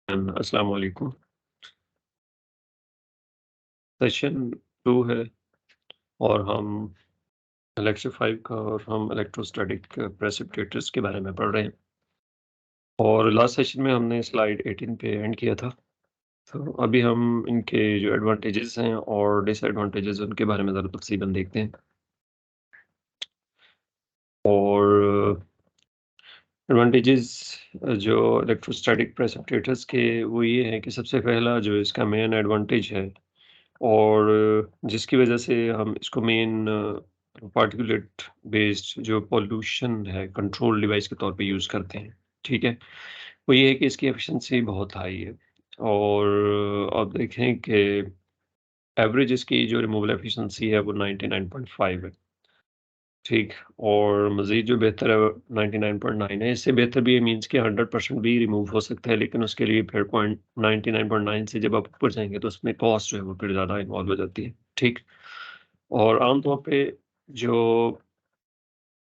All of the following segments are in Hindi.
अस्सलाम वालेकुम। सेशन 2 है और हम लेक्चर 5 का और हम इलेक्ट्रोस्टैटिक प्रेसिपिटेटर्स के बारे में पढ़ रहे हैं। और लास्ट सेशन में हमने स्लाइड 18 पे एंड किया था। तो अभी हम इनके जो एडवांटेजेस हैं और डिसएडवांटेजेस उनके बारे में ज़रा तफसीलन देखते हैं। और एडवांटेजेस जो इलेक्ट्रोस्टैटिक प्रेसिपिटेटर्स के वो ये हैं कि सबसे पहला जो इसका मेन एडवांटेज है और जिसकी वजह से हम इसको मेन पार्टिकुलेट बेस्ड जो पॉल्यूशन है कंट्रोल डिवाइस के तौर पे यूज़ करते हैं, ठीक है? वो ये है कि इसकी एफिशिएंसी बहुत हाई है और आप देखें कि एवरेज इसकी जो रिमूवल एफिशिएंसी है वो 99.5 है, ठीक? और मज़ीद जो बेहतर है वो 99.9 है। इससे बेहतर भी ये मीन्स कि 100% भी रिमूव हो सकता है, लेकिन उसके लिए फिर पॉइंट 99.9 से जब आप ऊपर जाएँगे तो उसमें कॉस्ट जो है वो फिर ज़्यादा इन्वॉल्व हो जाती है, ठीक? और आम तौर पे जो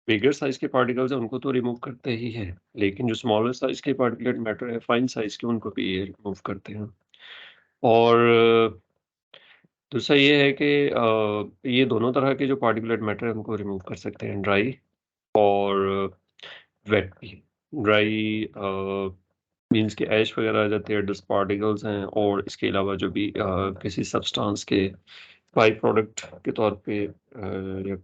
बिगर साइज़ के पार्टिकल्स हैं उनको तो रिमूव करते ही हैं, लेकिन जो स्मॉलर साइज़ के पार्टिकुलेट मैटर है, फाइन साइज़ के उनको भी ये रिमूव करते हैं। और दूसरा ये है कि ये दोनों तरह के जो पार्टिकुलेट मैटर है उनको रिमूव कर सकते हैं, ड्राई और वेट भी। ड्राई मीन्स कि ऐश वगैरह आ जाती है, डस्ट पार्टिकल्स हैं और इसके अलावा जो भी किसी सब्सटेंस के बाई प्रोडक्ट के तौर पे या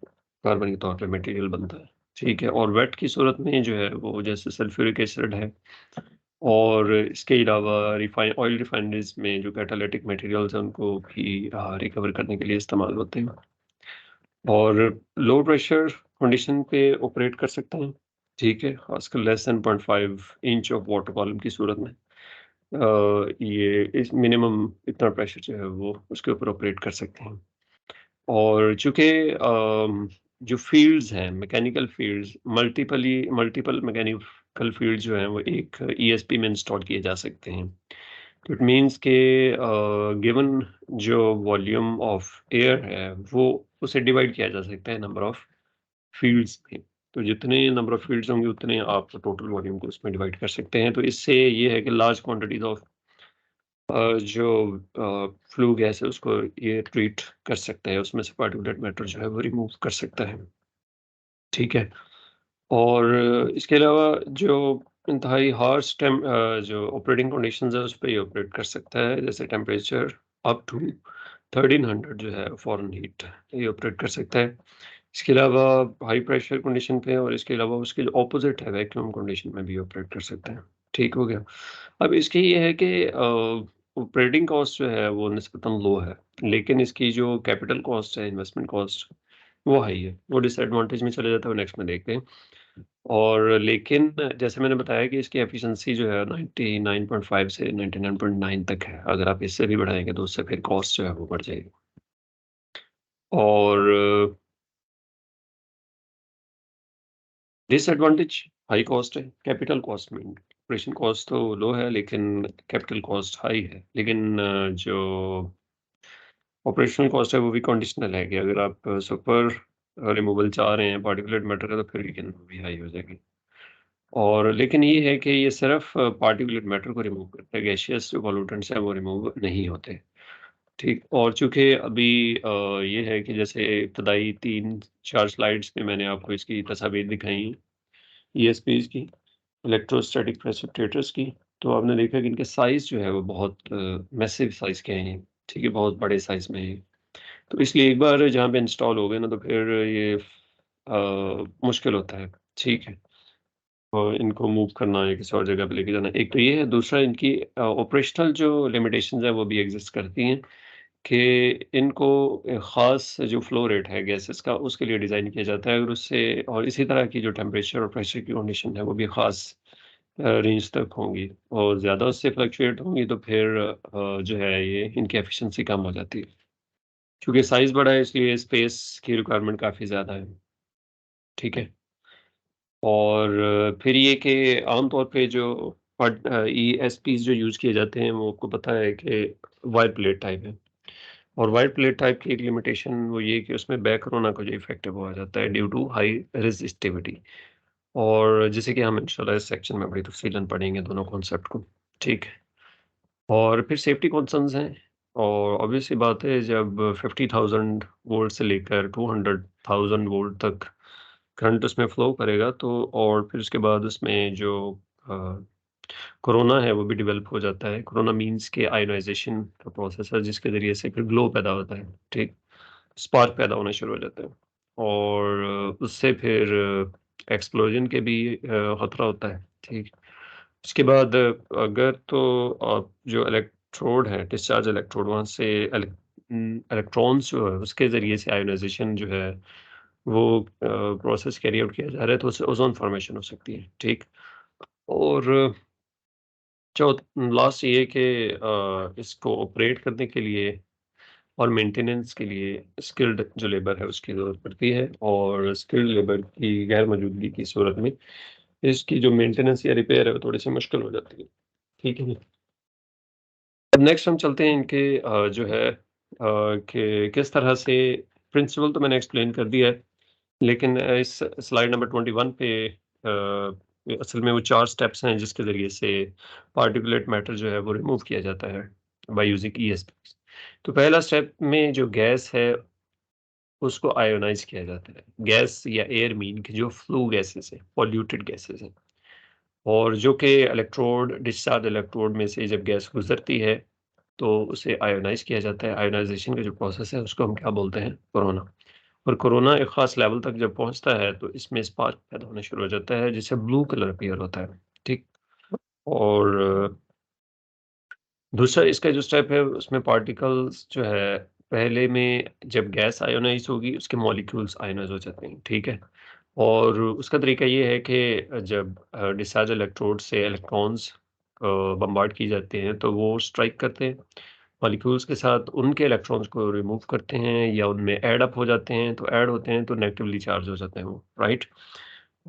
कार्बन के तौर पे मटेरियल बनता है, ठीक है? और वेट की सूरत में जो है वो जैसे सल्फ्यूरिक एसिड है और इसके अलावा ऑयल रिफाइनरीज़ में जो कैटालिटिक मटेरियल्स हैं उनको भी रिकवर करने के लिए इस्तेमाल होते हैं। और लो प्रेशर कंडीशन पे ऑपरेट कर सकते हैं, ठीक है? ख़ासकर less than 0.5 inch of water column की सूरत में। ये इस मिनिमम इतना प्रेशर जो है वो उसके ऊपर ऑपरेट कर सकते हैं। और चूँकि जो फ़ील्ड्स हैं, mechanical fields multiple mechanical fields जो हैं वो एक ईएसपी में इंस्टॉल किए जा सकते हैं। तो इट मीन्स कि गिवन जो वॉल्यूम ऑफ एयर है, वो उसे डिवाइड किया जा सकता है नंबर ऑफ फ़ील्ड्स में। तो जितने नंबर ऑफ फ़ील्ड्स होंगे उतने आप टोटल वॉल्यूम को उसमें डिवाइड कर सकते हैं। तो इससे ये है कि लार्ज क्वांटिटीज़ ऑफ जो फ्लू गैस है उसको ये ट्रीट कर सकता है, उसमें से पार्टिकुलेट मैटर जो है वो रिमूव कर सकता है, ठीक है? और इसके अलावा जो इंतहाई हार्श जो ऑपरेटिंग कंडीशंस है उस पे ये ऑपरेट कर सकता है, जैसे टेम्परेचर अप टू 1300 जो है फ़ारेनहीट ये ऑपरेट कर सकता है। इसके अलावा हाई प्रेशर कंडीशन पे और इसके अलावा उसके जो ऑपोज़िट है वैक्यूम कंडीशन में भी ऑपरेट कर सकते हैं, ठीक हो गया। अब इसकी ये है कि ऑपरेटिंग कॉस्ट जो है वो निस्बतन लो है, लेकिन इसकी जो कैपिटल कॉस्ट है, इन्वेस्टमेंट कॉस्ट वो हाई है। वो डिसएडवांटेज में चले जाता है, वो नेक्स्ट में देखते हैं। और लेकिन जैसे मैंने बताया कि इसकी एफिशिएंसी जो है 99.5 से 99.9 तक है। अगर आप इससे भी बढ़ाएँगे तो उससे फिर कॉस्ट जो है वो बढ़ जाएगी। और डिसएडवांटेज हाई कॉस्ट है, कैपिटल कॉस्ट में ऑपरेशन कॉस्ट तो लो है लेकिन कैपिटल कॉस्ट हाई है। लेकिन जो ऑपरेशनल कॉस्ट है वो भी कंडीशनल है कि अगर आप सुपर रिमूवल चाह रहे हैं पार्टिकुलेट मैटर का तो फिर लेकिन वो भी हाई हो जाएगी। और लेकिन ये है कि ये सिर्फ़ पार्टिकुलेट मैटर को रिमूव करता है, गैसियस जो पॉल्यूटेंट्स हैं वो रिमूव नहीं होते, ठीक? और चूँकि अभी ये है कि जैसे इब्तदाई 3-4 स्लाइड्स में मैंने आपको इसकी तस्वीर दिखाई ईएसपीज़ की, इलेक्ट्रोस्टैटिक प्रेसिपिटेटर्स की, तो आपने देखा कि इनके साइज़ जो है वो बहुत मैसिव साइज़ के हैं, ठीक है? बहुत बड़े साइज़ में हैं। तो इसलिए एक बार जहाँ पे इंस्टॉल हो गए ना तो फिर ये मुश्किल होता है, ठीक है? और इनको मूव करना या किसी और जगह पे लेके जाना। एक तो ये है, दूसरा इनकी ऑपरेशनल जो लिमिटेशंस हैं वो भी एग्ज़िस्ट करती हैं कि इनको ख़ास जो फ्लो रेट है गैसेज़ का उसके लिए डिज़ाइन किया जाता है और उससे और इसी तरह की जो टेम्परेचर और प्रेशर की कंडीशन है वो भी ख़ास रेंज तक होंगी और ज़्यादा उससे फ्लक्चुएट होंगी तो फिर जो है ये इनकी एफिशिएंसी कम हो जाती है। क्योंकि साइज़ बड़ा है इसलिए स्पेस की रिक्वायरमेंट काफ़ी ज़्यादा है, ठीक है? और फिर ये कि आम तौर पे जो ईएसपीज़ जो यूज़ किए जाते हैं वो आपको पता है कि वाइड प्लेट टाइप है और वाइड प्लेट टाइप की एक लिमिटेशन वो ये है कि उसमें बैक कोरोना का जो इफ़ेक्ट है वो आ जाता है ड्यू टू हाई रेज़िस्टिविटी और जैसे कि हम इंशाल्लाह इस सेक्शन में बड़ी तफ़सीलन पढ़ेंगे दोनों कॉन्सेप्ट को, ठीक है? और फिर सेफ्टी कंसर्न्स हैं और ऑब्वियस सी बात है जब 50,000 वोल्ट से लेकर 200,000 वोल्ट तक करंट उसमें फ्लो करेगा तो और फिर उसके बाद उसमें जो अ, कोरोना है वो भी डेवलप हो जाता है। कोरोना मीन्स के आयोनाइज़ेशन का प्रोसेस है जिसके ज़रिए से फिर ग्लो पैदा होता है, ठीक? स्पार्क पैदा होना शुरू हो जाता है और उससे फिर एक्सप्लोजन के भी खतरा होता है, ठीक? उसके बाद अगर तो आप जो इलेक्ट्रोड है, डिस्चार्ज इलेक्ट्रोड वहाँ से इलेक्ट्रॉन्स जो है उसके ज़रिए से आयोनाइज़ेशन जो है वो प्रोसेस कैरी आउट किया जा रहा है तो उससे ओज़ोन फॉर्मेशन हो सकती है, ठीक? और चौथ लास्ट ये कि इसको ऑपरेट करने के लिए और मेंटेनेंस के लिए स्किल्ड जो लेबर है उसकी ज़रूरत पड़ती है और स्किल्ड लेबर की गैर मौजूदगी की सूरत में इसकी जो मेंटेनेंस या रिपेयर है वो थोड़ी-सी मुश्किल हो जाती है। ठीक है जी। अब नेक्स्ट हम चलते हैं इनके जो है कि किस तरह से प्रिंसिपल तो मैंने एक्सप्लेन कर दिया है, लेकिन इस स्लाइड नंबर 21 पे असल में वो 4 स्टेप्स हैं जिसके ज़रिए से पार्टिकुलेट मैटर जो है वो रिमूव किया जाता है बाय यूजिंग ईएसपीज़। तो पहला स्टेप में जो गैस है उसको आयोनाइज़ किया जाता है। गैस या एयर मीन कि जो फ्लू गैसेज़ हैं, पॉल्यूटेड गैसेज़ हैं और जो कि इलेक्ट्रोड डिस्चार्ज इलेक्ट्रोड में से जब गैस गुज़रती है, तो उसे आयोनाइज़ किया जाता है। आयोनाइज़ेशन का जो प्रोसेस है उसको हम क्या बोलते हैं? कोरोना। और कोरोना एक ख़ास लेवल तक जब पहुँचता है तो इसमें स्पार्क पैदा होना शुरू हो जाता है जिससे ब्लू कलर अपीयर होता है, ठीक? और दूसरा इसका जो स्टेप है उसमें पार्टिकल्स जो है पहले में जब गैस आयोनाइज़ होगी उसके मॉलिक्यूल्स आयोनाइज़ हो जाते हैं, ठीक है? और उसका तरीका ये है कि जब डिस्चार्ज इलेक्ट्रोड से इलेक्ट्रॉन्स बम्बार्ड किए जाते हैं तो वो स्ट्राइक करते हैं मॉलिक्यूल्स के साथ उनके इलेक्ट्रॉन्स को रिमूव करते हैं या उनमें ऐड अप हो जाते हैं, तो ऐड होते हैं तो नेगेटिवली चार्ज हो जाते हैं वो, राइट?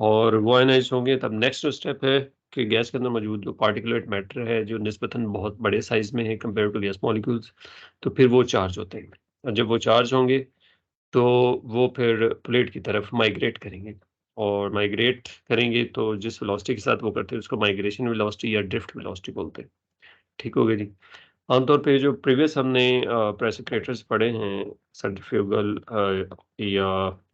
और वो आयनाइज़ होंगे तब नेक्स्ट जो स्टेप है कि गैस के अंदर मौजूद जो पार्टिकुलेट मैटर है जो निस्बतन बहुत बड़े साइज़ में है कंपेयर टू गैस मॉलिक्यूल्स, तो फिर वो चार्ज होते हैं। और जब वो चार्ज होंगे तो वो फिर प्लेट की तरफ माइग्रेट करेंगे और माइग्रेट करेंगे तो जिस वेलोसिटी के साथ वो करते हैं उसको माइग्रेशन वेलोसिटी या ड्रिफ्ट वेलोसिटी बोलते हैं। ठीक हो गया जी। आमतौर पे जो प्रीवियस हमने प्रेसिपिटेटर्स पढ़े हैं सेंट्रीफ्यूगल या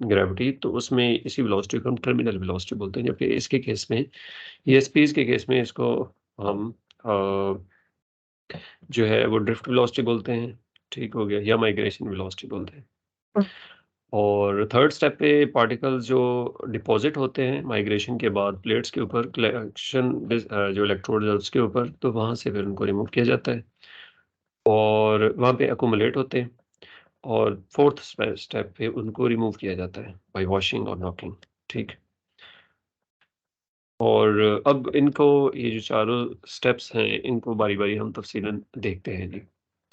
ग्रेविटी तो उसमें इसी वेलोसिटी को हम टर्मिनल वेलोसिटी बोलते हैं जबकि इसके केस में ईएसपीज़ के केस में इसको हम जो है वो ड्रिफ्ट वेलोसिटी बोलते हैं। ठीक हो गया या माइग्रेशन वेलोसिटी बोलते हैं। और थर्ड स्टेप पे पार्टिकल्स जो डिपॉज़िट होते हैं माइग्रेशन के बाद प्लेट्स के ऊपर जो इलेक्ट्रोड्स है उसके ऊपर, तो वहाँ से फिर उनको रिमूव किया जाता है और वहाँ पे एक्युमुलेट होते हैं और फोर्थ स्टेप पे उनको रिमूव किया जाता है बाय वॉशिंग और नॉकिंग, ठीक? और अब इनको ये जो चारों स्टेप्स हैं, इनको बारी-बारी हम तफ़सीलन देखते हैं जी,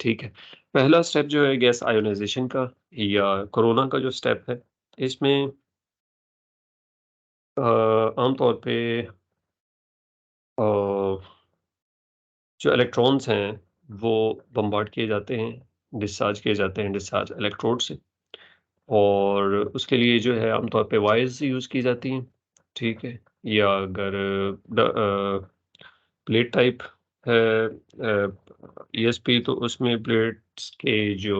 ठीक है? पहला स्टेप जो है गैस आयोनाइज़ेशन का या कोरोना का जो स्टेप है, इसमें आम तौर पे अ, जो इलेक्ट्रॉन्स हैं, वो बम्बार्ड किए जाते हैं, डिस्चार्ज किए जाते हैं डिस्चार्ज इलेक्ट्रोड से और उसके लिए जो है आम तौर पे वायर्स यूज़ की जाती हैं, ठीक है? या अगर प्लेट टाइप है ईएसपी तो उसमें प्लेट्स के जो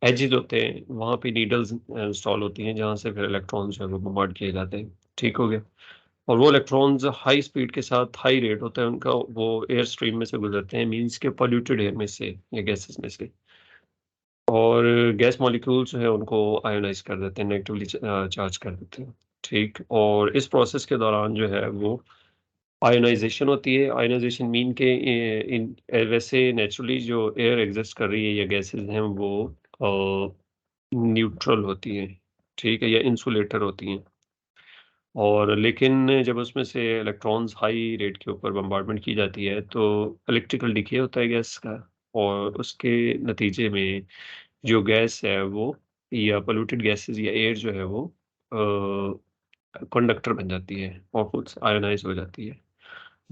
एजेस होते हैं, वहाँ पे नीडल्स इंस्टॉल होती हैं, जहाँ से फिर इलेक्ट्रॉन्स जो है वो बम्बार्ड किए जाते हैं, ठीक हो गया? और वो इलेक्ट्रॉन्स हाई स्पीड के साथ हाई रेट होता है उनका, वो एयर स्ट्रीम में से गुज़रते हैं, मीन्स के पॉल्यूटेड एयर में से या गैसेज़ में से और गैस मॉलिक्यूल्स जो है उनको आयोनाइज़ कर देते हैं, नेगेटिवली चार्ज कर देते हैं, ठीक? और इस प्रोसेस के दौरान जो है वो आयोनाइज़ेशन होती है, आयोनाइज़ेशन मीन के वैसे नेचुरली जो एयर एग्ज़िस्ट कर रही है या गैसेज़ हैं वो अ, न्यूट्रल होती हैं, ठीक है? या इंसुलेटर होती हैं। और लेकिन जब उसमें से इलेक्ट्रॉन्स हाई रेट के ऊपर बम्बार्डमेंट की जाती है, तो इलेक्ट्रिकल डिके होता है गैस का और उसके नतीजे में जो गैस है वो या पॉल्यूटेड गैसेज़ या एयर जो है वो कंडक्टर बन जाती है और खुद से आयोनाइज़ हो जाती है।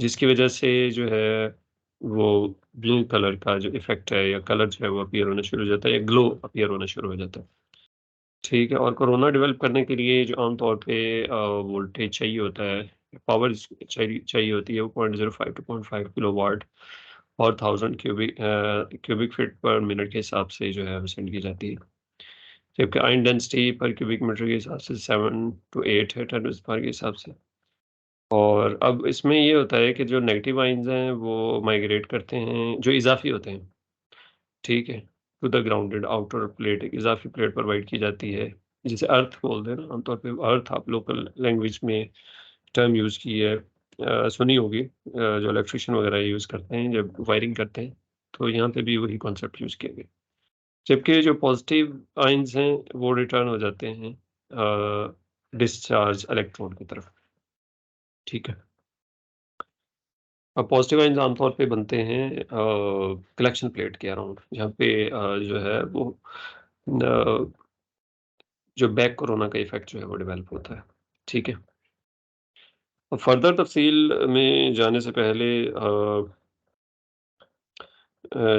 जिसकी वजह से जो है वो ब्लू कलर का जो इफ़ेक्ट है या कलर जो है वो अपीयर होना शुरू हो जाता है या ग्लो अपीयर होना शुरू हो जाता है। ठीक है और कोरोना डेवलप करने के लिए जो आम तौर पे वोल्टेज चाहिए होता है, पावर चाहिए चाहिए होती है वो 0.05 टू 0.5 किलोवाट और 1000 क्यूबिक फीट पर मिनट के हिसाब से जो है वो सेंड की जाती है। जबकि आयन डेंसिटी पर क्यूबिक मीटर के हिसाब से 7 to 8 है टन पर के हिसाब से। और अब इसमें ये होता है कि जो नेगेटिव आयन्स हैं वो माइग्रेट करते हैं, जो इज़ाफ़ी होते हैं, ठीक है? To the grounded outer plate, एक इज़ाफ़ी प्लेट प्रोवाइड की जाती है, जिसे अर्थ बोलते हैं ना आमतौर पे। अर्थ आप लोकल लैंग्वेज में टर्म यूज़ की है, सुनी होगी, जो इलेक्ट्रीशियन वगैरह यूज़ करते हैं जब वायरिंग करते हैं, तो यहाँ पे भी वही कॉन्सेप्ट यूज़ किया गया। जबकि जो पॉज़िटिव आयन्स हैं वो रिटर्न हो जाते हैं डिस्चार्ज इलेक्ट्रॉन की तरफ, ठीक है? पॉज़िटिव आयन्स आमतौर पे बनते हैं कलेक्शन प्लेट के अराउंड, जहाँ पे जो है वो न जो बैक कोरोना का इफ़ेक्ट जो है वो डेवलप होता है, ठीक है? और फर्दर तफ़सील में जाने से पहले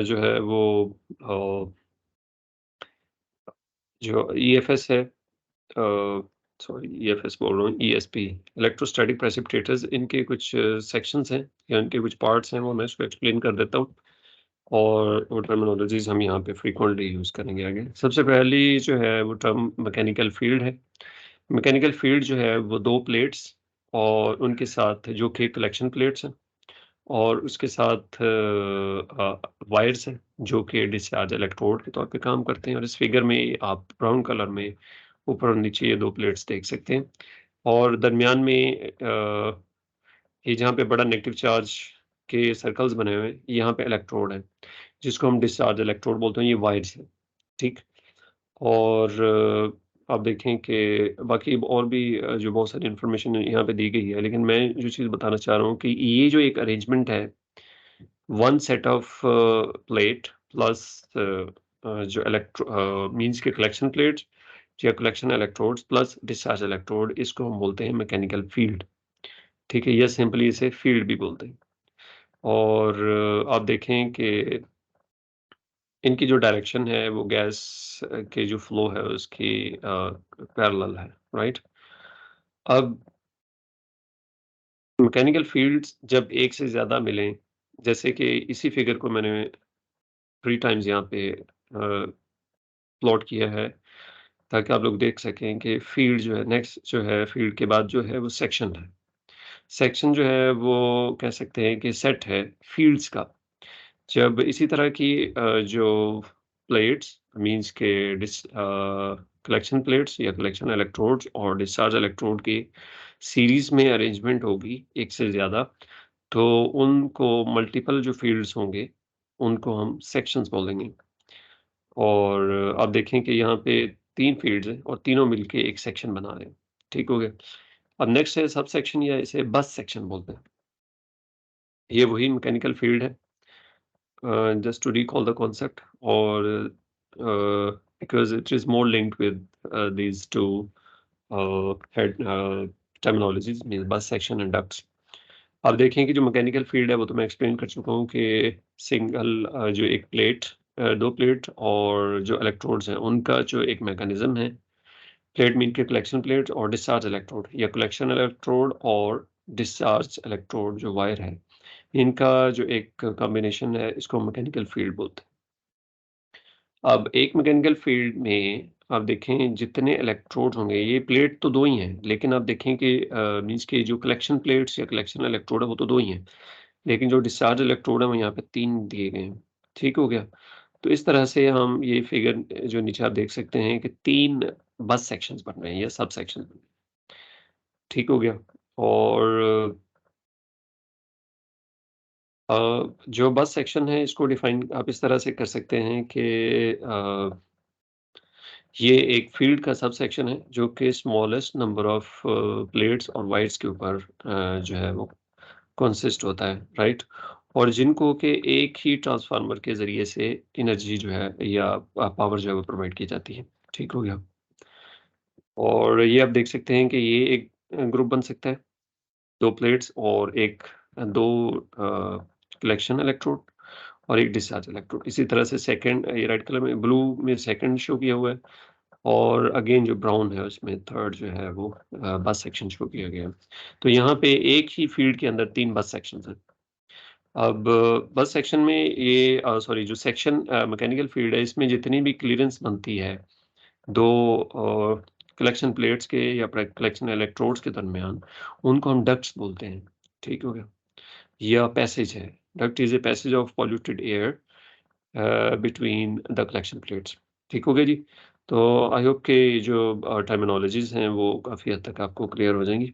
जो है वो अ, जो ईएफएस है, सॉरी ईएफएस बोल रहा हूँ, ईएसपी, इलेक्ट्रोस्टैटिक प्रेसिपिटेटर्स, इनके कुछ सेक्शंस हैं या इनके कुछ पार्ट्स हैं, वो मैं इसको एक्सप्लेन कर देता हूँ। और वो टर्मिनोलॉजीज़ हम यहाँ पे फ्रीक्वेंटली यूज़ करेंगे आगे। सबसे पहली जो है वो टर्म मैकेनिकल फ़ील्ड है। मैकेनिकल फ़ील्ड जो है वो 2 प्लेट्स और उनके साथ जो कि कलेक्शन प्लेट्स हैं, और उसके साथ वायर्स हैं जो कि डिस्चार्ज इलेक्ट्रोड के तौर पे काम करते हैं। और इस फ़िगर में आप ब्राउन कलर में ऊपर और नीचे ये 2 प्लेट्स देख सकते हैं। और दरमियान में ये जहाँ पे बड़ा नेगेटिव चार्ज के सर्कल्स बने हुए हैं, यहाँ पे इलेक्ट्रोड है, जिसको हम डिस्चार्ज इलेक्ट्रोड बोलते हैं, ये वायर्स हैं, ठीक? और आप देखें कि बाकी और भी जो बहुत सारी इन्फॉर्मेशन यहाँ पे दी गई है, लेकिन मैं जो चीज़ बताना चाह रहा हूँ कि ये जो एक अरेंजमेंट है, one set of plate plus जो मीन्स के कलेक्शन प्लेट्स या collection electrodes plus discharge electrode, इसको हम बोलते हैं मैकेनिकल फील्ड, ठीक है? या सिंपली इसे फील्ड भी बोलते हैं। और आप देखें कि इनकी जो डायरेक्शन है वो गैस के जो फ्लो है उसकी पैरेलल है, राइट? अब मैकेनिकल फील्ड्स जब एक से ज़्यादा मिलें, जैसे कि इसी फिगर को मैंने 3 टाइम्स यहाँ पे प्लॉट किया है, ताकि आप लोग देख सकें कि फील्ड जो है, नेक्स्ट जो है फील्ड के बाद जो है वो सेक्शन है। सेक्शन जो है वो कह सकते हैं कि सेट है फील्ड्स का। जब इसी तरह की जो प्लेट्स मीन्स के कलेक्शन प्लेट्स या कलेक्शन इलेक्ट्रोड्स और डिस्चार्ज इलेक्ट्रोड की सीरीज में अरेंजमेंट होगी एक से ज़्यादा, तो उनको मल्टीपल जो फील्ड्स होंगे, उनको हम सेक्शंस बोलेंगे। और आप देखें कि यहाँ पे 3 फील्ड्स हैं और तीनों मिलके एक सेक्शन बना रहे हैं, ठीक हो गया? अब नेक्स्ट है सब सेक्शन, या इसे बस सेक्शन बोलते हैं। ये वही मैकेनिकल फील्ड है, just to recall the concept, or because it is more linked with these two head terminologies, means bus section and ducts. अब देखें कि जो मैकेनिकल फील्ड है वो तो मैं एक्सप्लेन कर चुका हूँ कि सिंगल जो एक प्लेट, 2 प्लेट और जो इलेक्ट्रोड्स हैं उनका जो एक मैकेनिज्म है, प्लेट मीन के कलेक्शन प्लेट और डिस्चार्ज इलेक्ट्रोड, या कलेक्शन इलेक्ट्रोड और डिस्चार्ज इलेक्ट्रोड जो वायर है, इनका जो एक कॉम्बिनेशन है, इसको मैकेनिकल फील्ड बोलते हैं। अब एक मैकेनिकल फील्ड में आप देखें जितने इलेक्ट्रोड होंगे, ये प्लेट तो 2 ही हैं, लेकिन आप देखें कि मीन्स के जो कलेक्शन प्लेट्स या कलेक्शन इलेक्ट्रोड है वो तो 2 ही हैं, लेकिन जो डिस्चार्ज इलेक्ट्रोड है वो यहाँ पे 3 दिए गए हैं। ठीक हो गया? तो इस तरह से हम ये फिगर जो नीचे आप देख सकते हैं कि 3 बस सेक्शंस बन रहे हैं या सब सेक्शंस बन रहे हैं। ठीक हो गया? और अ, जो बस सेक्शन है इसको डिफाइन आप इस तरह से कर सकते हैं कि ये एक फ़ील्ड का सबसेक्शन है जो कि स्मॉलेस्ट नंबर ऑफ प्लेट्स और वायर्स के ऊपर जो है वो कंसिस्ट होता है, राइट? और जिनको कि एक ही ट्रांसफ़ार्मर के ज़रिए से एनर्जी जो है या पावर जो है वो प्रोवाइड की जाती है। ठीक हो गया? और ये आप देख सकते हैं कि ये एक ग्रुप बन सकता है, 2 प्लेट्स और 2 कलेक्शन इलेक्ट्रोड और 1 डिस्चार्ज इलेक्ट्रोड। इसी तरह से सेकंड, ये रेड कलर में, ब्लू में सेकंड शो किया हुआ है। और अगेन जो ब्राउन है उसमें थर्ड जो है वो बस सेक्शन शो किया गया है। तो यहाँ पे एक ही फ़ील्ड के अंदर 3 बस सेक्शंस हैं। अब बस सेक्शन में ये सॉरी जो सेक्शन मैकेनिकल फील्ड है इसमें जितनी भी क्लीयरेंस बनती है 2 कलेक्शन प्लेट्स के या कलेक्शन इलेक्ट्रोड्स के दरमियान, उनको हम डक्ट्स बोलते हैं। ठीक हो गया? या पैसेज है। Duct is a passage of polluted air between the collection plates. ठीक हो गया जी? तो आई होप कि जो टर्मिनोलॉजीज़ हैं वो काफ़ी हद तक आपको क्लियर हो जाएँगी।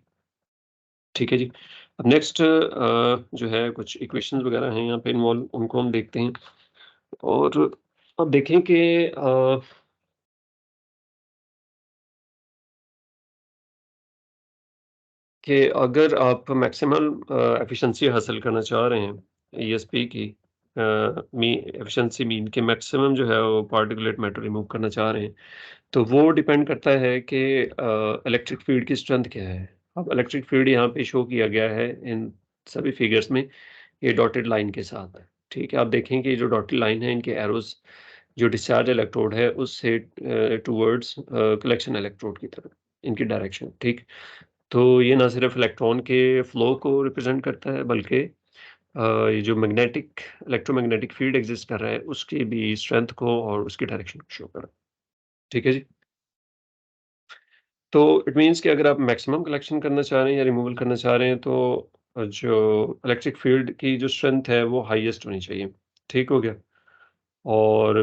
ठीक है जी। अब नेक्स्ट जो है कुछ इक्वेशंस वगैरह हैं यहाँ पे इन्वॉल्व, उनको हम देखते हैं। और अब देखें कि अगर आप मैक्सिमम एफिशिएंसी हासिल करना चाह रहे हैं ईएसपी की, मी एफिशिएंसी मीन के मैक्सिमम जो है वो पार्टिकुलेट मैटर रिमूव करना चाह रहे हैं, तो वो डिपेंड करता है कि इलेक्ट्रिक फील्ड की स्ट्रेंथ क्या है। अब इलेक्ट्रिक फील्ड यहाँ पे शो किया गया है इन सभी फिगर्स में, ये डॉटेड लाइन के साथ। ठीक है? आप देखें कि जो डॉटेड लाइन है इनके एरोज़ जो डिस्चार्ज इलेक्ट्रोड है उससे टुवर्ड्स कलेक्शन इलेक्ट्रोड की तरफ, इनकी डायरेक्शन, ठीक? तो ये ना सिर्फ़ इलेक्ट्रॉन के फ्लो को रिप्रेज़ेंट करता है बल्कि ये जो इलेक्ट्रोमैग्नेटिक फ़ील्ड एक्ज़िस्ट कर रहा है उसकी भी स्ट्रेंथ को और उसकी डायरेक्शन को शो कर रहा है। ठीक है जी? तो इट मीन्स कि अगर आप मैक्सिमम कलेक्शन करना चाह रहे हैं या रिमूवल करना चाह रहे हैं तो जो इलेक्ट्रिक फ़ील्ड की जो स्ट्रेंथ है वो हाईएस्ट होनी चाहिए। ठीक हो गया? और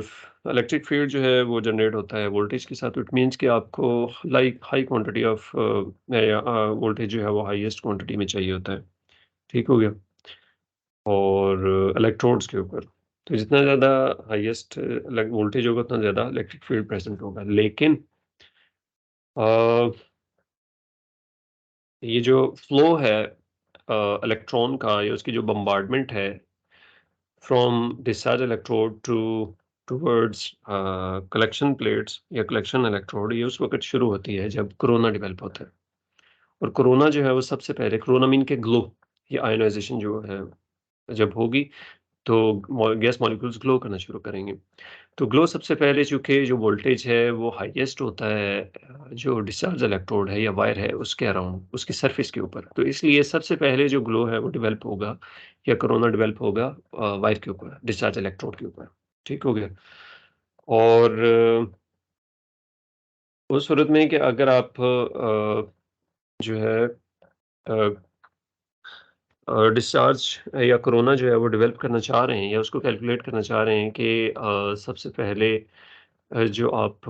इलेक्ट्रिक फील्ड जो है वो जनरेट होता है वोल्टेज के साथ, इट मीन्स कि आपको like high quantity of voltage जो है वो हाईएस्ट क्वांटिटी में चाहिए होता है। ठीक हो गया? और इलेक्ट्रोड्स के ऊपर तो जितना ज़्यादा हाईएस्ट वोल्टेज होगा उतना ज़्यादा इलेक्ट्रिक फील्ड प्रेजेंट होगा, लेकिन अ, ये जो फ्लो है इलेक्ट्रॉन का या उसकी जो बम्बार्डमेंट है from discharge electrode towards collection plates या कलेक्शन इलेक्ट्रोड, ये उस वक़्त शुरू होती है जब कोरोना डेवलप होता है। और कोरोना जो है वो सबसे पहले कोरोना मीन के ग्लो या आयोनाइज़ेशन जो है जब होगी तो गैस मॉलिक्यूल्स ग्लो करना शुरू करेंगे। तो ग्लो सबसे पहले चूँकि जो वोल्टेज है वो हाईएस्ट होता है जो डिस्चार्ज इलेक्ट्रोड है या वायर है उसके अराउंड, उसकी सरफेस के ऊपर। तो इसलिए सबसे पहले जो ग्लो है वो डेवलप होगा या कोरोना डेवलप होगा वायर के ऊपर, डिस्चार्ज इलेक्ट्रोड के ऊपर। ठीक हो गया? और उस सूरत में कि अगर आप जो है डिस्चार्ज या कोरोना जो है वो डेवलप करना चाह रहे हैं या उसको कैलकुलेट करना चाह रहे हैं कि सबसे पहले जो आप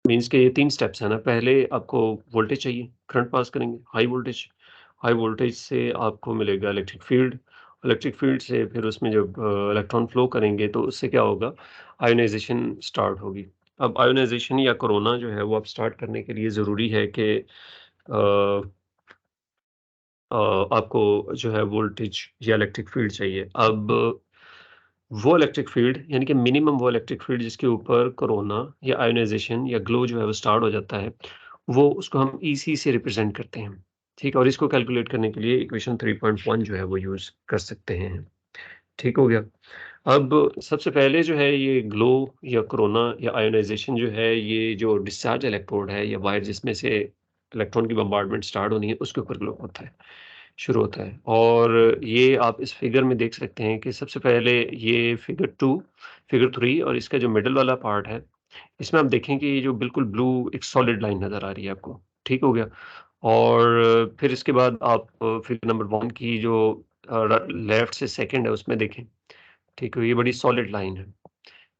मीन्स के ये 3 स्टेप्स हैं ना, पहले आपको वोल्टेज चाहिए, करंट पास करेंगे, हाई वोल्टेज से आपको मिलेगा इलेक्ट्रिक फील्ड से फिर उसमें जब इलेक्ट्रॉन फ्लो करेंगे तो उससे क्या होगा, आयोनाइज़ेशन स्टार्ट होगी। अब आयोनाइज़ेशन या कोरोना जो है वो अब स्टार्ट करने के लिए ज़रूरी है कि अ, आपको जो है वोल्टेज या इलेक्ट्रिक फील्ड चाहिए। अब वो इलेक्ट्रिक फील्ड यानी कि मिनिमम वो इलेक्ट्रिक फील्ड जिसके ऊपर कोरोना या आयोनाइज़ेशन या ग्लो जो है वो स्टार्ट हो जाता है, वो उसको हम ईसी से रिप्रेज़ेंट करते हैं। ठीक है? और इसको कैलकुलेट करने के लिए इक्वेशन 3.1 जो है वो यूज़ कर सकते हैं। ठीक हो गया? अब सबसे पहले जो है ये ग्लो या कोरोना या आयोनाइज़ेशन जो है ये जो डिस्चार्ज इलेक्ट्रोड है या वायर जिसमें से इलेक्ट्रॉन की बम्बार्डमेंट स्टार्ट होनी है उसके ऊपर ग्लो होता है। शुरू होता है और ये आप इस फिगर में देख सकते हैं कि सबसे पहले ये फिगर 3 और इसका जो मिडल वाला पार्ट है, इसमें आप देखें कि ये जो बिल्कुल ब्लू एक सॉलिड लाइन नज़र आ रही है आपको, ठीक हो गया? और फिर इसके बाद आप फिगर नंबर 1 की जो लेफ्ट से सेकंड है उसमें देखें, ठीक है? ये बड़ी सॉलिड लाइन है।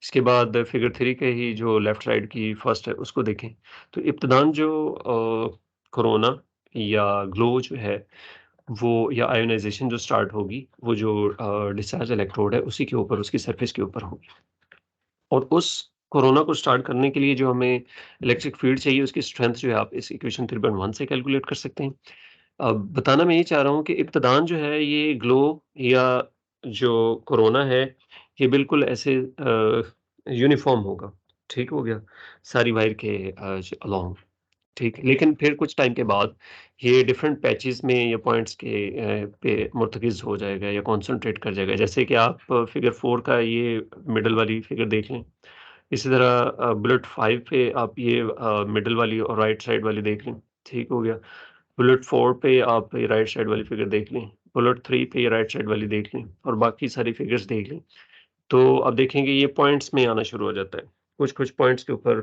इसके बाद फिगर 3 के ही जो लेफ्ट साइड की फर्स्ट है उसको देखें। तो इब्तिदान जो कोरोना या ग्लो जो है वो या आयोनाइज़ेशन जो स्टार्ट होगी, वो जो डिस्चार्ज इलेक्ट्रोड है, उसी के ऊपर, उसकी सरफेस के ऊपर होगी। और उस कोरोना को स्टार्ट करने के लिए जो हमें इलेक्ट्रिक फ़ील्ड चाहिए, उसकी स्ट्रेंथ जो है आप इस इक्वेशन 3.1 से कैलकुलेट कर सकते हैं। अब बताना मैं ये चाह रहा हूँ कि इब्तिदान जो है ये ग्लो या जो कोरोना है, ये बिल्कुल ऐसे यूनिफ़ॉर्म होगा, ठीक हो गया? सारी वायर के ज अलोंग। ठीक है, लेकिन फिर कुछ टाइम के बाद ये डिफरेंट पैचेज़ में या पॉइंट्स के पे मुर्तकिज़ हो जाएगा या कॉन्सन्ट्रेट कर जाएगा। जैसे कि आप फिगर 4 का ये मिडल वाली फिगर देख लें। इसी तरह बुलेट 5 पे आप ये मिडल वाली और राइट साइड वाली देख लें, ठीक हो गया। बुलेट 4 पे आप ये राइट साइड वाली फिगर देख लें, बुलेट 3 पे ये राइट साइड वाली देख लें और बाकी सारी फिगर्स देख लें, तो आप देखेंगे ये पॉइंट्स में आना शुरू हो जाता है। कुछ-कुछ पॉइंट्स के ऊपर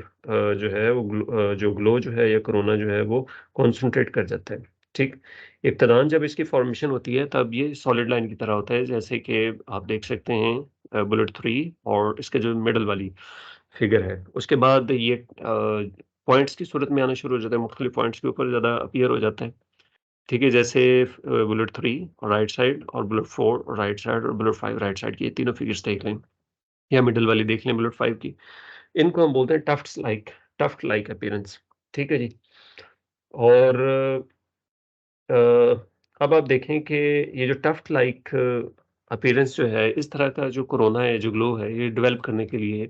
जो है वो जो ग्लो जो है या कोरोना जो है वो कॉन्सन्ट्रेट कर जाता है, ठीक? इब्तिदान जब इसकी फ़ॉर्मेशन होती है तब ये सॉलिड लाइन की तरह होता है, जैसे कि आप देख सकते हैं बुलेट 3 और इसके जो मिडल वाली फिगर है। उसके बाद ये पॉइंट्स की सूरत में आना शुरू हो जाता है, मुख्तलिफ पॉइंट्स के ऊपर ज़्यादा अपीयर हो जाता है। ठीक है, जैसे बुलेट 3 राइट साइड और बुलेट 4 राइट साइड और बुलेट 5 राइट साइड की ये तीनों फिगर्स देख लें या मिडल वाली देख लें बुलेट 5 की। इनको हम बोलते हैं टफ्ट लाइक अपीयरेंस, ठीक है जी। और अ, अब आप देखें कि ये जो टफ्ट लाइक अपीयरेंस जो है, इस तरह का जो कोरोना है, जो ग्लो है, ये डेवलप करने के लिए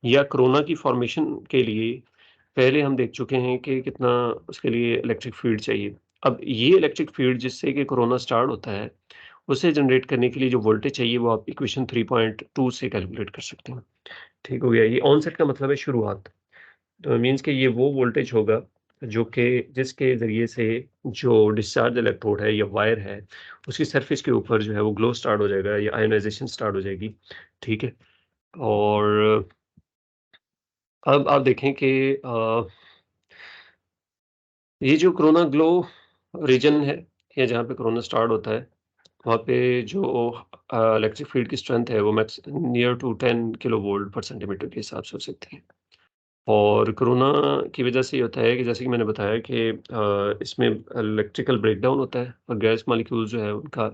या कोरोना की फ़ॉर्मेशन के लिए पहले हम देख चुके हैं कि कितना उसके लिए इलेक्ट्रिक फ़ील्ड चाहिए। अब ये इलेक्ट्रिक फ़ील्ड जिससे कि कोरोना स्टार्ट होता है, उसे जनरेट करने के लिए जो वोल्टेज चाहिए वो आप इक्वेशन 3.2 से कैलकुलेट कर सकते हैं। ठीक हो गया? ये ऑनसेट का मतलब है शुरुआत। तो मीन्स कि ये वो वोल्टेज होगा जो कि जिसके ज़रिए से जो डिस्चार्ज इलेक्ट्रोड है या वायर है, उसकी सरफेस के ऊपर जो है वो ग्लो स्टार्ट हो जाएगा या आयोनाइज़ेशन स्टार्ट हो जाएगी। ठीक है? और अब आप देखें कि ये जो कोरोना ग्लो रीजन है या जहाँ पे कोरोना स्टार्ट होता है, वहाँ पे जो इलेक्ट्रिक फील्ड की स्ट्रेंथ है वो मैक्स नियर टू 10 किलोवोल्ट पर सेंटीमीटर के हिसाब से हो सकती है। और कोरोना की वजह से ये होता है कि जैसे कि मैंने बताया कि इसमें इलेक्ट्रिकल ब्रेकडाउन होता है और गैस मॉलिक्यूल जो है उनका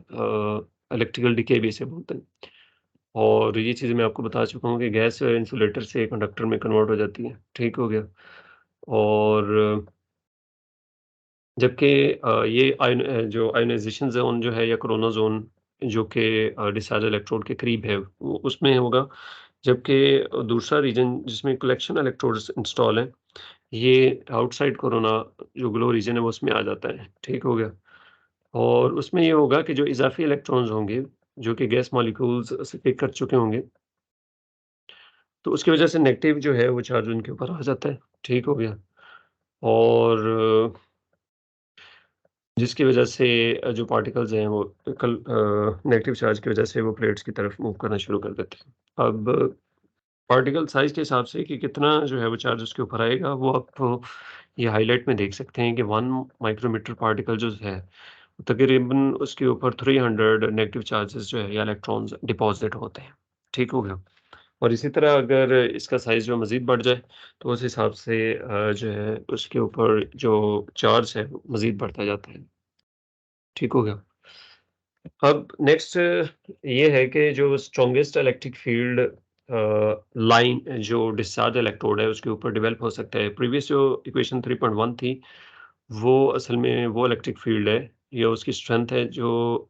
इलेक्ट्रिकल डिके भी इसे बोलते हैं। और ये चीज़ें मैं आपको बता चुका हूँ कि गैस इंसुलेटर से कंडक्टर में कन्वर्ट हो जाती है। ठीक हो गया? और जबकि ये जो आयोनाइज़ेशन ज़ोन जो है या कोरोना ज़ोन जो कि डिस्चार्ज इलेक्ट्रोड के करीब है, वो उसमें होगा। जबकि दूसरा रीजन जिसमें कलेक्शन इलेक्ट्रोड्स इंस्टॉल हैं, ये आउटसाइड कोरोना जो ग्लो रीजन है वो उसमें आ जाता है। ठीक हो गया? और उसमें ये होगा कि जो इज़ाफ़ी इलेक्ट्रॉन्स होंगे, जो कि गैस मॉलिक्यूल्स से पिक कर चुके होंगे, तो उसकी वज़ह से नेगेटिव जो है वो चार्ज उनके ऊपर आ जाता है। ठीक हो गया? और जिसकी वजह से जो पार्टिकल्स हैं वो नेगेटिव चार्ज की वजह से वो प्लेट्स की तरफ मूव करना शुरू कर देते हैं। अब पार्टिकल साइज़ के हिसाब से कि कितना जो है वो चार्ज उसके ऊपर आएगा, वो आप ये हाइलाइट में देख सकते हैं कि 1 माइक्रोमीटर पार्टिकल जो है, तकरीबन उसके ऊपर 300 नेगेटिव चार्जेस जो है या इलेक्ट्रॉन्स डिपॉज़िट होते हैं। ठीक हो गया? और इसी तरह अगर इसका साइज़ जो मज़ीद बढ़ जाए, तो उस हिसाब से जो है उसके ऊपर जो चार्ज है, वो मज़ीद बढ़ता जाता है। ठीक हो गया? अब नेक्स्ट ये है कि जो स्ट्रॉन्गेस्ट इलेक्ट्रिक फील्ड लाइन जो डिस्चार्ज इलेक्ट्रोड है उसके ऊपर डेवलप हो सकता है। प्रीवियस जो इक्वेशन 3.1 थी, वो असल में वो इलेक्ट्रिक फील्ड है या उसकी स्ट्रेंथ है जो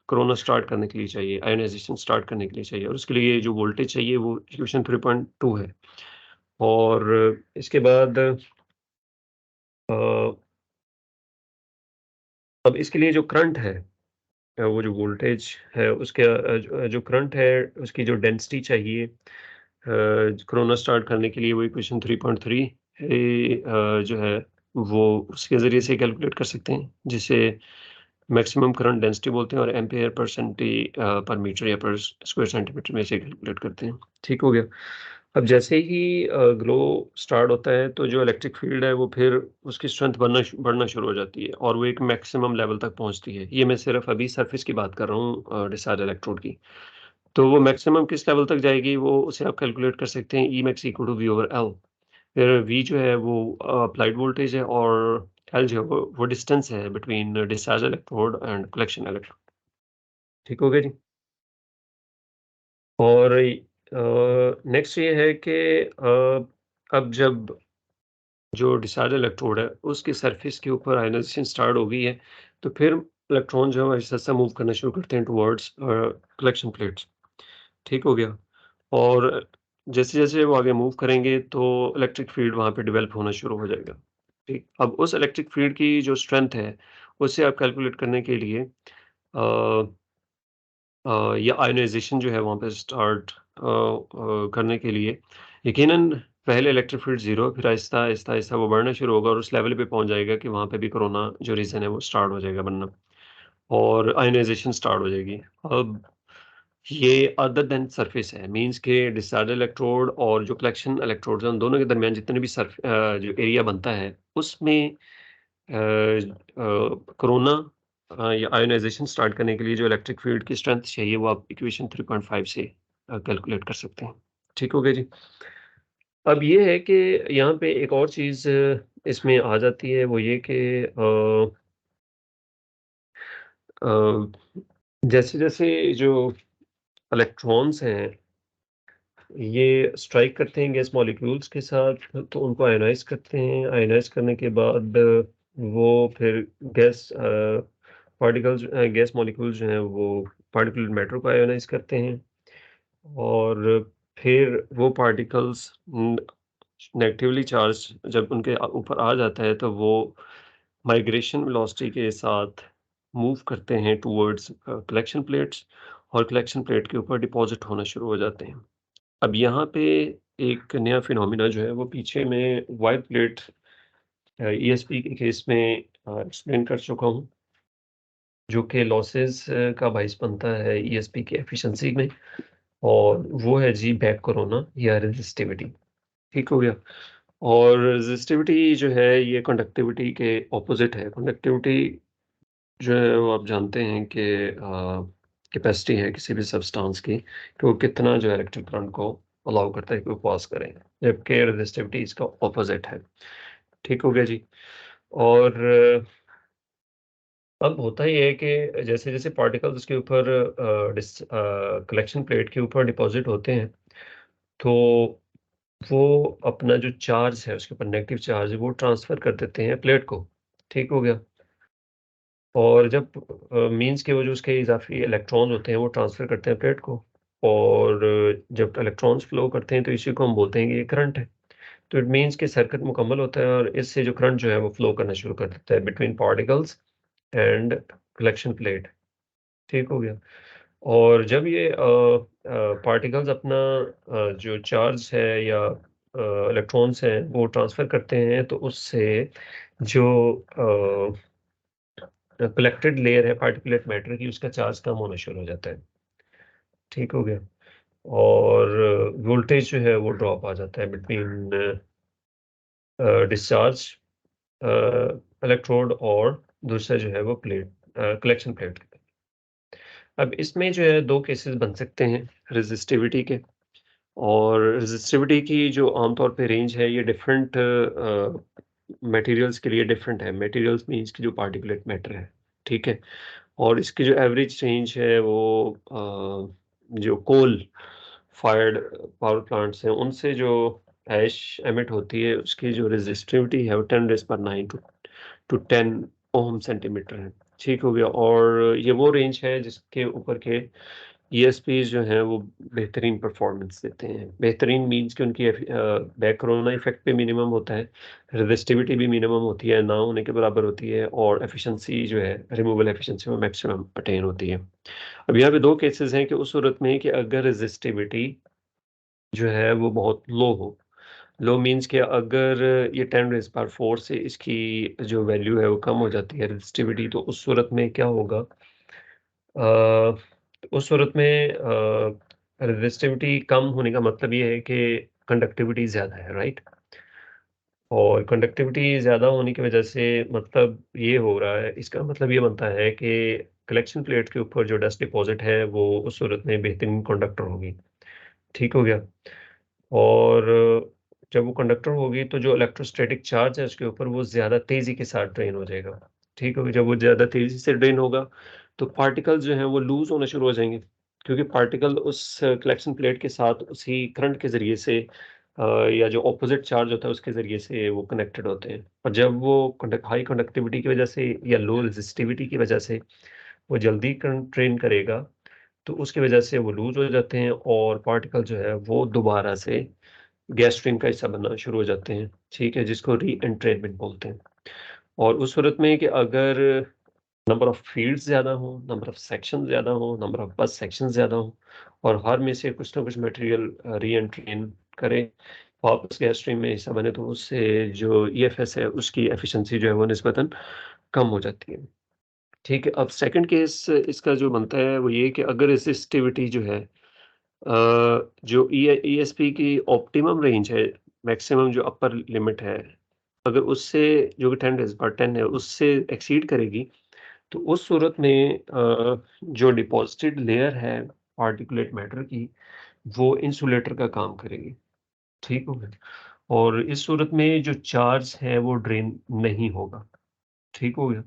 कोरोना स्टार्ट करने के लिए चाहिए, आयोनाइज़ेशन स्टार्ट करने के लिए चाहिए और उसके लिए जो वोल्टेज चाहिए वो इक्वेशन 3.2 है। और इसके बाद अ, अब इसके लिए जो करंट है वो जो वोल्टेज है उसके जो करंट है उसकी जो डेंसिटी चाहिए कोरोना स्टार्ट करने के लिए वो इक्वेशन 3.3 जो है वो उसके ज़रिए से कैलकुलेट कर सकते हैं, जिसे मैक्सिमम करंट डेंसिटी बोलते हैं और एम्पेयर पर पर मीटर या पर स्क्वायर सेंटीमीटर में इसे कैलकुलेट करते हैं। ठीक हो गया? अब जैसे ही ग्लो स्टार्ट होता है तो जो इलेक्ट्रिक फील्ड है वो फिर उसकी स्ट्रेंथ बढ़ना शुरू हो जाती है और वो एक मैक्सिमम लेवल तक पहुँचती है। ये मैं सिर्फ़ अभी सरफेस की बात कर रहा हूँ डिस्चार्ज इलेक्ट्रोड की। तो वो मैक्सिमम किस लेवल तक जाएगी वो उसे आप कैलकुलेट कर सकते हैं E max equal to V over L. फिर वी जो है वो अप्लाइड वोल्टेज है और एल जो है वो डिस्टेंस है between discharge electrode and collection electrode. ठीक हो गया जी? और नेक्स्ट ये है कि अब जब जो डिस्चार्ज इलेक्ट्रोड है, उसकी सरफेस के ऊपर आयनाइज़ेशन स्टार्ट हो गई है, तो फिर इलेक्ट्रॉन जो है ऐसा-ऐसा मूव करना शुरू करते हैं टुवर्ड्स कलेक्शन प्लेट्स। ठीक हो गया? और जैसे-जैसे वो आगे मूव करेंगे तो इलेक्ट्रिक फील्ड वहाँ पे डेवलप होना शुरू हो जाएगा। ठीक? अब उस इलेक्ट्रिक फील्ड की जो स्ट्रेंथ है, उसे आप कैलकुलेट करने के लिए या आयोनाइज़ेशन जो है वहाँ पे स्टार्ट करने के लिए यकीनन पहले इलेक्ट्रिक फील्ड 0 फिर आहिस्ता-आहिस्ता वो बढ़ना शुरू होगा और उस लेवल पे पहुँच जाएगा कि वहाँ पे भी कोरोना जो रीज़न है वो स्टार्ट हो जाएगा बनना और आयनाइज़ेशन स्टार्ट हो जाएगी। अब ये अदर देन सरफेस है, मीन्स के डिस्चार्ज इलेक्ट्रोड और जो कलेक्शन इलेक्ट्रोड्स हैं, उन दोनों के दरमियान जितने भी जो एरिया बनता है, उसमें कोरोना या आयनाइज़ेशन स्टार्ट करने के लिए जो इलेक्ट्रिक फील्ड की स्ट्रेंथ चाहिए, वो आप इक्वेशन 3.5 से कैलकुलेट कर सकते हैं। ठीक हो गया जी? अब ये है कि यहाँ पे एक और चीज़ इसमें आ जाती है, वो ये कि जैसे-जैसे जो इलेक्ट्रॉन्स हैं, ये स्ट्राइक करते हैं गैस मॉलिक्यूल्स के साथ, तो उनको आयनाइज़ करते हैं। आयनाइज़ करने के बाद वो फिर गैस मॉलिक्यूल्स जो हैं, वो पार्टिकुलर मैटर को आयनाइज़ करते हैं और फिर वो पार्टिकल्स नेगेटिवली चार्ज जब उनके ऊपर आ जाता है, तो वो माइग्रेशन वेलोसिटी के साथ मूव करते हैं टुवर्ड्स कलेक्शन प्लेट्स और कलेक्शन प्लेट के ऊपर डिपॉज़िट होना शुरू हो जाते हैं। अब यहाँ पे एक नया फिनोमिना जो है वो पीछे मैं वाइट प्लेट ईएसपी के केस में एक्सप्लेन कर चुका हूँ, जो कि लॉसेस का बाइस बनता है ईएसपी की एफिशिएंसी में और वो है जी बैक कोरोना या रेजिस्टिविटी। ठीक हो गया? और रेजिस्टिविटी जो है ये कंडक्टिविटी के ऑपोज़िट है। कंडक्टिविटी जो है वो आप जानते हैं कि कैपेसिटी है किसी भी सब्सटेंस की कि वो कितना जो है इलेक्ट्रिक करंट को अलाउ करता है कि वो पास करें, जबकि रेजिस्टिविटी इसका ऑपोज़िट है। ठीक हो गया जी? और अब होता ये है कि जैसे-जैसे पार्टिकल्स उसके ऊपर कलेक्शन प्लेट के ऊपर डिपॉज़िट होते हैं, तो वो अपना जो चार्ज है, उसके ऊपर नेगेटिव चार्ज है, वो ट्रांसफ़र कर देते हैं प्लेट को। ठीक हो गया? और जब मीन्स के वो जो उसके इज़ाफ़ी इलेक्ट्रॉन्स होते हैं, वो ट्रांसफ़र करते हैं प्लेट को और जब इलेक्ट्रॉन्स फ्लो करते हैं, तो इसी को हम बोलते हैं कि ये करंट है। तो इट मीन्स कि सर्किट मुकम्मल होता है और इससे जो करंट जो है, वो फ्लो करना शुरू कर देता है between particles and collection plate. ठीक हो गया? और जब ये पार्टिकल्स अपना जो चार्ज है या इलेक्ट्रॉन्स हैं, वो ट्रांसफ़र करते हैं, तो उससे जो कलेक्टेड लेयर है पार्टिकुलेट मैटर की, उसका चार्ज कम होना शुरू हो जाता है। ठीक हो गया? और वोल्टेज जो है, वो ड्रॉप आ जाता है बिटवीन डिस्चार्ज अ, इलेक्ट्रोड और दूसरा जो है वो कलेक्शन प्लेट। अब इसमें जो है 2 केसेस बन सकते हैं रेज़िस्टिविटी के और रेज़िस्टिविटी की जो आमतौर पे रेंज है ये डिफरेंट मटेरियल्स के लिए डिफरेंट है। मटेरियल्स मीन्स की जो पार्टिकुलेट मैटर है, ठीक है? और इसकी जो एवरेज रेंज है वो जो कोल फायर्ड पावर प्लांट्स हैं उनसे जो ऐश एमिट होती है उसकी जो रेज़िस्टिविटी है वो 10⁻⁹ टू 10 ओम सेंटीमीटर है। ठीक हो गया? और ये वो रेंज है जिसके ऊपर के ईएसपीज़ जो हैं वो बेहतरीन परफ़ॉर्मेंस देते हैं। बेहतरीन मीन्स कि उनकी बैक कोरोना इफ़ेक्ट भी मिनिमम होता है, रेज़िस्टिविटी भी मिनिमम होती है, ना होने के बराबर होती है और एफ़िशिएंसी जो है रिमूवल एफ़िशिएंसी वो मैक्सिमम अटेन होती है। अब यहाँ पे 2 केसेज़ हैं कि उस सूरत में कि अगर रेज़िस्टिविटी जो है वो बहुत लो हो, लो मीन्स कि अगर ये 10⁻⁴ से इसकी जो वैल्यू है वो कम हो जाती है रेज़िस्टिविटी, तो उस सूरत में क्या होगा? अ, उस सूरत में रेज़िस्टिविटी कम होने का मतलब ये है कि कंडक्टिविटी ज़्यादा है, राइट? और कंडक्टिविटी ज़्यादा होने की वजह से मतलब ये हो रहा है, इसका मतलब ये बनता है कि कलेक्शन प्लेट के ऊपर जो डस्ट डिपॉज़िट है, वो उस सूरत में बेहतरीन कंडक्टर होगी। ठीक हो गया? और जब वो कंडक्टर होगी तो जो इलेक्ट्रोस्टैटिक चार्ज है उसके ऊपर वो ज़्यादा तेज़ी के साथ ड्रेन हो जाएगा। ठीक है? जब वो ज़्यादा तेज़ी से ड्रेन होगा तो पार्टिकल्स जो हैं वो लूज़ होना शुरू हो जाएँगे। क्योंकि पार्टिकल उस कलेक्शन प्लेट के साथ उसी करंट के ज़रिए से या जो अपोज़िट चार्ज होता है उसके ज़रिए से वो कनेक्टेड होते हैं। और जब वो हाई कंडक्टिविटी की वज़ह से या लो रेज़िस्टिविटी की वज़ह से वो जल्दी करंट ड्रेन करेगा, तो उसकी वज़ह से वो लूज़ हो जाते हैं और पार्टिकल जो है वो दोबारा से गैस स्ट्रीम का हिस्सा बनना शुरू हो जाते हैं, ठीक है? जिसको री-एन्ट्रेनमेंट बोलते हैं। और उस सूरत में कि अगर नंबर ऑफ फ़ील्ड्स ज़्यादा हों, नंबर ऑफ सेक्शन ज़्यादा हों, नंबर ऑफ बस सेक्शन ज़्यादा हों और हर में से कुछ ना कुछ मटेरियल री-एन्ट्रेन करे, वापस गैस स्ट्रीम में हिस्सा बने तो उससे जो ईएफएस है उसकी एफिशिएंसी जो है वो निस्बतन कम हो जाती है। ठीक है, अब सेकंड केस इसका जो बनता है वो ये कि अगर रेसिस्टिविटी जो है जो ईएसपी की ऑप्टिमम रेंज है, मैक्सिमम जो अपर लिमिट है, अगर उससे जो कि 10 रेज़ पावर 10 है उससे एक्सीड करेगी, तो उस सूरत में जो डिपॉज़िटेड लेयर है पार्टिकुलेट मैटर की, वो इंसुलेटर का काम करेगी। ठीक हो गया? और इस सूरत में जो चार्ज है वो ड्रेन नहीं होगा। ठीक हो गया?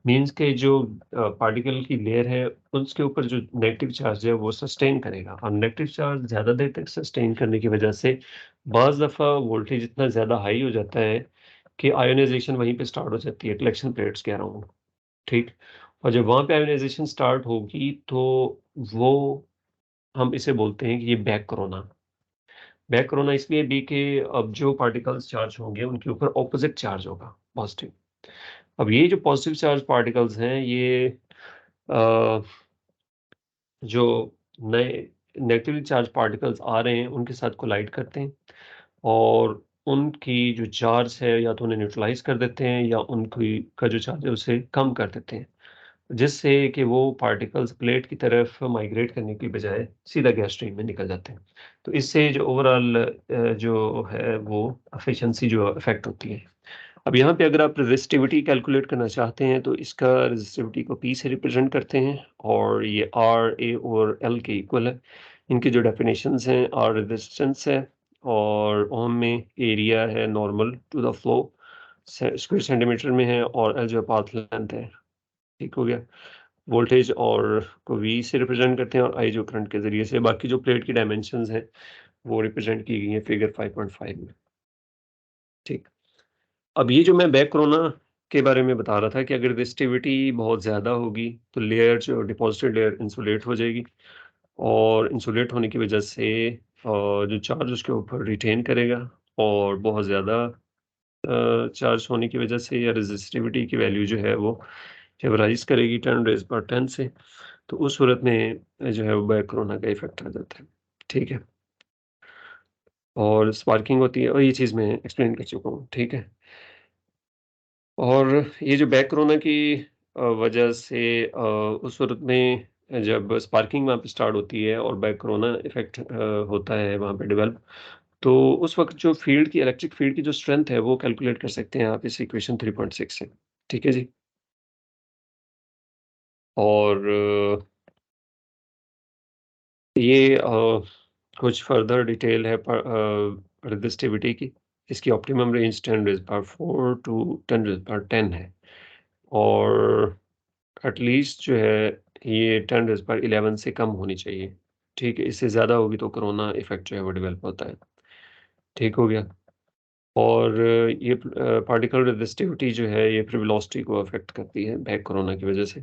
मीन्स के जो पार्टिकल की लेयर है, उसके ऊपर जो नेगेटिव चार्ज है वो सस्टेन करेगा और नेगेटिव चार्ज ज़्यादा देर तक सस्टेन करने की वजह से बाज़ दफ़ा वोल्टेज इतना ज़्यादा हाई हो जाता है कि आयोनाइज़ेशन वहीं पे स्टार्ट हो जाती है कलेक्शन प्लेट्स के अराउंड, ठीक? और जब वहाँ पे आयोनाइज़ेशन स्टार्ट होगी तो वो हम इसे बोलते हैं कि ये बैक कोरोना। बैक कोरोना इसलिए भी कि अब जो पार्टिकल्स चार्ज होंगे उनके ऊपर ऑपोज़िट चार्ज होगा, पॉज़िटिव। अब ये जो पॉज़िटिव चार्ज पार्टिकल्स हैं ये अ, जो नए नेगेटिवली चार्ज पार्टिकल्स आ रहे हैं, उनके साथ कोलाइड करते हैं और उनकी जो चार्ज है या तो उन्हें न्यूट्रलाइज़ कर देते हैं या उनकी का जो चार्ज है उसे कम कर देते हैं। जिससे कि वो पार्टिकल्स प्लेट की तरफ माइग्रेट करने की बजाय सीधा गैस स्ट्रीम में निकल जाते हैं। तो इससे जो ओवरऑल जो है वो एफिशिएंसी जो अफ़ेक्ट होती है। अब यहाँ पे अगर आप रेज़िस्टिविटी कैलकुलेट करना चाहते हैं, तो इसका रेज़िस्टिविटी को P से रिप्रेज़ेंट करते हैं और ये R, A और L के इक्वल है। इनकी जो डेफ़िनेशंस हैं, R रेज़िस्टेंस है और ओम में एरिया है नॉर्मल टू द फ्लो से स्क्वायर सेंटीमीटर में है और L जो पाथ लेंथ है, ठीक हो गया? वोल्टेज और को V से रिप्रेज़ेंट करते हैं और I जो करंट के ज़रिए से, बाकी जो प्लेट की डायमेंशंस हैं, वो रिप्रेज़ेंट की गई हैं फिगर 5.5 में, ठीक। अब ये जो मैं बैक कोरोना के बारे में बता रहा था कि अगर रेज़िस्टिविटी बहुत ज़्यादा होगी, तो लेयर जो डिपॉज़िटेड लेयर इंसुलेट हो जाएगी और इंसुलेट होने की वजह से जो चार्ज उसके ऊपर रिटेन करेगा और बहुत ज़्यादा चार्ज होने की वजह से या रेज़िस्टिविटी की वैल्यू जो है वो जब राइज़ करेगी 10 रेज़ पावर 10 से, तो उस सूरत में जो है वो बैक कोरोना का इफ़ेक्ट आ जाता है। ठीक है? और स्पार्किंग होती है और ये चीज़ मैं एक्सप्लेन कर चुका हूँ, ठीक है? और ये जो बैक कोरोना की वजह से उस सूरत में जब स्पार्किंग वहाँ पे स्टार्ट होती है और बैक कोरोना इफ़ेक्ट होता है वहाँ पे डेवलप, तो उस वक़्त जो फ़ील्ड की इलेक्ट्रिक फ़ील्ड की जो स्ट्रेंथ है वो कैलकुलेट कर सकते हैं आप इस इक्वेशन 3.6 से। ठीक है जी? और ये कुछ फ़र्दर डिटेल है रेज़िस्टिविटी की। इसकी optimum range 10 raise power 4 to 10 raise power 10 है और एटलीस्ट जो है ये 10 रेज़ पावर 11 से कम होनी चाहिए। ठीक है? इससे ज़्यादा होगी तो कोरोना इफ़ेक्ट जो है वो डेवलप होता है। ठीक हो गया? और ये पार्टिकल रेज़िस्टिविटी जो है ये फिर वेलोसिटी को अफ़ेक्ट करती है बैक कोरोना की वज़ह से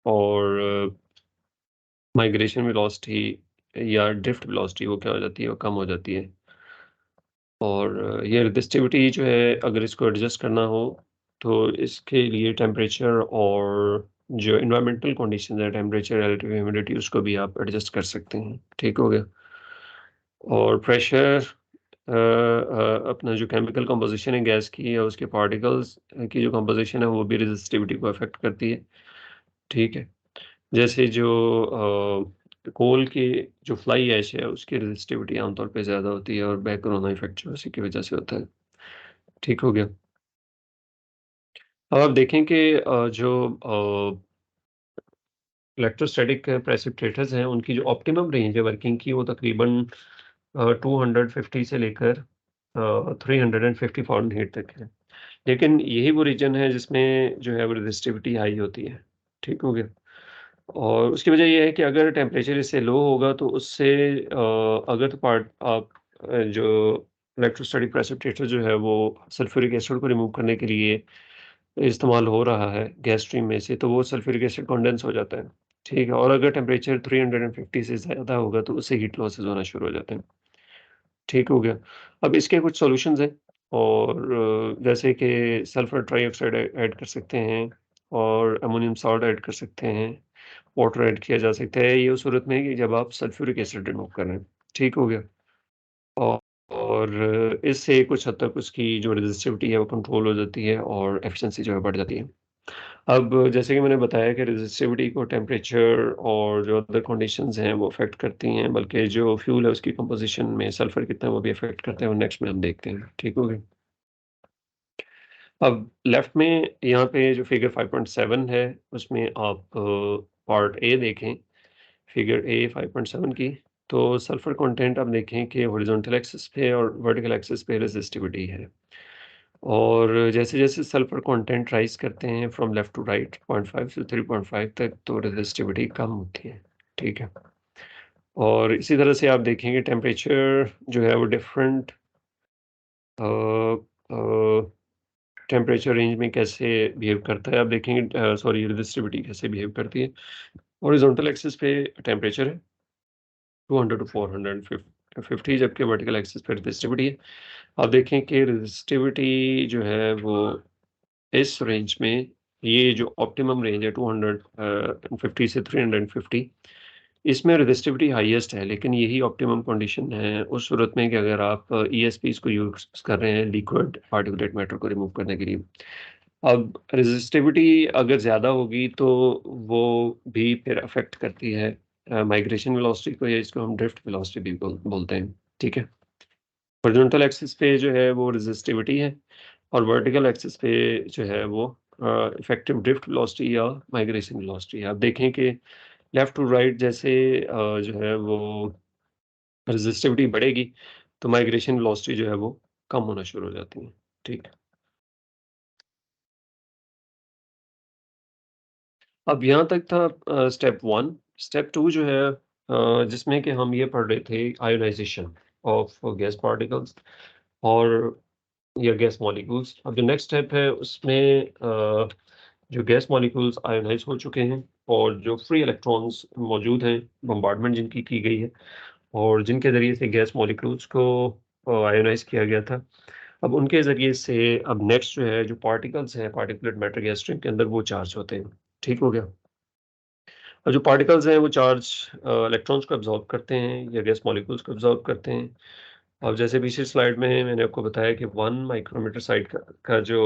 और माइग्रेशन वेलोसिटी या ड्रिफ्ट वेलोसिटी वो क्या हो जाती है, वो कम हो जाती है। और ये रेज़िस्टिविटी जो है अगर इसको एडजस्ट करना हो, तो इसके लिए टेम्परेचर और जो एनवायरमेंटल कंडीशंस है, टेम्परेचर, रिलेटिव ह्यूमिडिटी उसको भी आप एडजस्ट कर सकते हैं। ठीक हो गया? और प्रेशर अपना जो केमिकल कंपोज़िशन है गैस की या उसके पार्टिकल्स की जो कंपोज़िशन है वो भी रेज़िस्टिविटी को अफ़ेक्ट करती है। ठीक है? जैसे जो कोल की जो फ्लाई ऐश है उसकी रेज़िस्टिविटी आमतौर पे ज़्यादा होती है और बैक कोरोना इफ़ेक्ट जो है उसी की वज़ह से होता है। ठीक हो गया? अब आप देखें कि जो इलेक्ट्रोस्टैटिक प्रेसिपिटेटर्स हैं उनकी जो ऑप्टिमम रेंज है वर्किंग की वो तकरीबन 250 से लेकर 350 फ़ारेनहीट तक है। लेकिन यही वो रीजन है जिसमें जो है वो रेज़िस्टिविटी हाई होती है। ठीक हो गया? और उसकी वजह ये है कि अगर टेम्परेचर इससे लो होगा तो उससे अगर तो आप जो इलेक्ट्रोस्टैटिक प्रेसिपिटेटर जो है वो सल्फ्यूरिक एसिड को रिमूव करने के लिए इस्तेमाल हो रहा है गैस स्ट्रीम में से, तो वो सल्फ्यूरिक एसिड कंडेंस हो जाता है, ठीक है? और अगर टेम्परेचर 350 से ज़्यादा होगा तो उससे हीट लॉसेस होना शुरू हो जाते हैं, ठीक हो गया? अब इसके कुछ सॉल्यूशंस हैं और जैसे कि सल्फर ट्राइऑक्साइड ऐड कर सकते हैं और अमोनियम सॉल्ट ऐड कर सकते हैं, वाटर ऐड किया जा सकता है, ये उस सूरत में कि जब आप सल्फ्यूरिक एसिड रिमूव कर रहे हैं, ठीक हो गया? और और इससे कुछ हद तक उसकी जो रेज़िस्टिविटी है वो कंट्रोल हो जाती है और एफिशिएंसी जो है बढ़ जाती है। अब जैसे कि मैंने बताया कि रेज़िस्टिविटी को टेम्परेचर और जो अदर कंडीशंस हैं वो अफ़ेक्ट करती हैं, बल्कि जो फ्यूल है उसकी कंपोज़िशन में सल्फ़र कितना है वो भी अफ़ेक्ट करते हैं, और नेक्स्ट में हम देखते हैं। ठीक हो गया? अब लेफ्ट में यहाँ पे जो फ़िगर 5.7 है, उसमें आप पार्ट ए देखें, फ़िगर ए 5.7 की, तो सल्फ़र कंटेंट आप देखें कि हॉरिज़ॉन्टल एक्सिस पे और वर्टिकल एक्सिस पे रेज़िस्टिविटी है। और जैसे-जैसे सल्फ़र कंटेंट राइज़ करते हैं फ्रॉम लेफ्ट टू राइट 0.5 से 3.5 तक, तो रेज़िस्टिविटी कम होती है, ठीक है? और इसी तरह से आप देखेंगे टेम्परेचर जो है वो डिफ़रेंट अ अ, टेम्परेचर रेंज में कैसे बिहेव करता है, आप देखेंगे सॉरी रेज़िस्टिविटी कैसे बिहेव करती है। हॉरिज़ॉन्टल एक्सिस पे टेम्परेचर है 200 टू 450, जबकि वर्टिकल एक्सिस पे रेज़िस्टिविटी है। आप देखें कि रेज़िस्टिविटी जो है वो इस रेंज में, ये जो ऑप्टिमम रेंज है 250 से 350, इसमें रेज़िस्टिविटी हाईएस्ट है, लेकिन यही ऑप्टिमम कंडीशन है उस सूरत में कि अगर आप ईएसपीज़ को यूज़ कर रहे हैं लिक्विड पार्टिकुलेट मैटर को रिमूव करने के लिए। अब रेज़िस्टिविटी अगर ज़्यादा होगी तो वो भी फिर अफ़ेक्ट करती है माइग्रेशन वेलोसिटी को, या इसको हम ड्रिफ्ट वेलोसिटी भी बोलते हैं, ठीक है? हॉरिज़ॉन्टल एक्सिस पे जो है वो रेज़िस्टिविटी है, और वर्टिकल एक्सिस पे जो है वो इफ़ेक्टिव ड्रिफ्ट वेलोसिटी या माइग्रेशन वेलोसिटी है। आप देखें कि लेफ्ट टू राइट जैसे जो है वो रेज़िस्टिविटी बढ़ेगी, तो माइग्रेशन वेलोसिटी जो है वो कम होना शुरू हो जाती है। ठीक है। अब यहाँ तक था स्टेप 1। स्टेप 2 जो है जिसमें कि हम ये पढ़ रहे थे आयोनाइज़ेशन ऑफ गैस पार्टिकल्स और या गैस मॉलिक्यूल्स। अब जो नेक्स्ट स्टेप है उसमें जो गैस मॉलिक्यूल्स आयोनाइज़ हो चुके हैं और जो फ्री इलेक्ट्रॉन्स मौजूद हैं, बॉम्बार्डमेंट जिनकी की गई है और जिनके ज़रिए से गैस मॉलिक्यूल्स को आयोनाइज़ किया गया था। अब उनके ज़रिए से अब नेक्स्ट जो है, जो पार्टिकल्स हैं, पार्टिकुलेट मैटर गैस स्ट्रीम के अंदर वो चार्ज होते हैं। ठीक हो गया? और जो पार्टिकल्स हैं वो चार्ज इलेक्ट्रॉन्स को अब्ज़ॉर्ब करते हैं या गैस मॉलिक्यूल्स को अब्ज़ॉर्ब करते हैं। और जैसे पिछली स्लाइड में मैंने आपको बताया कि 1 माइक्रोमीटर साइड का जो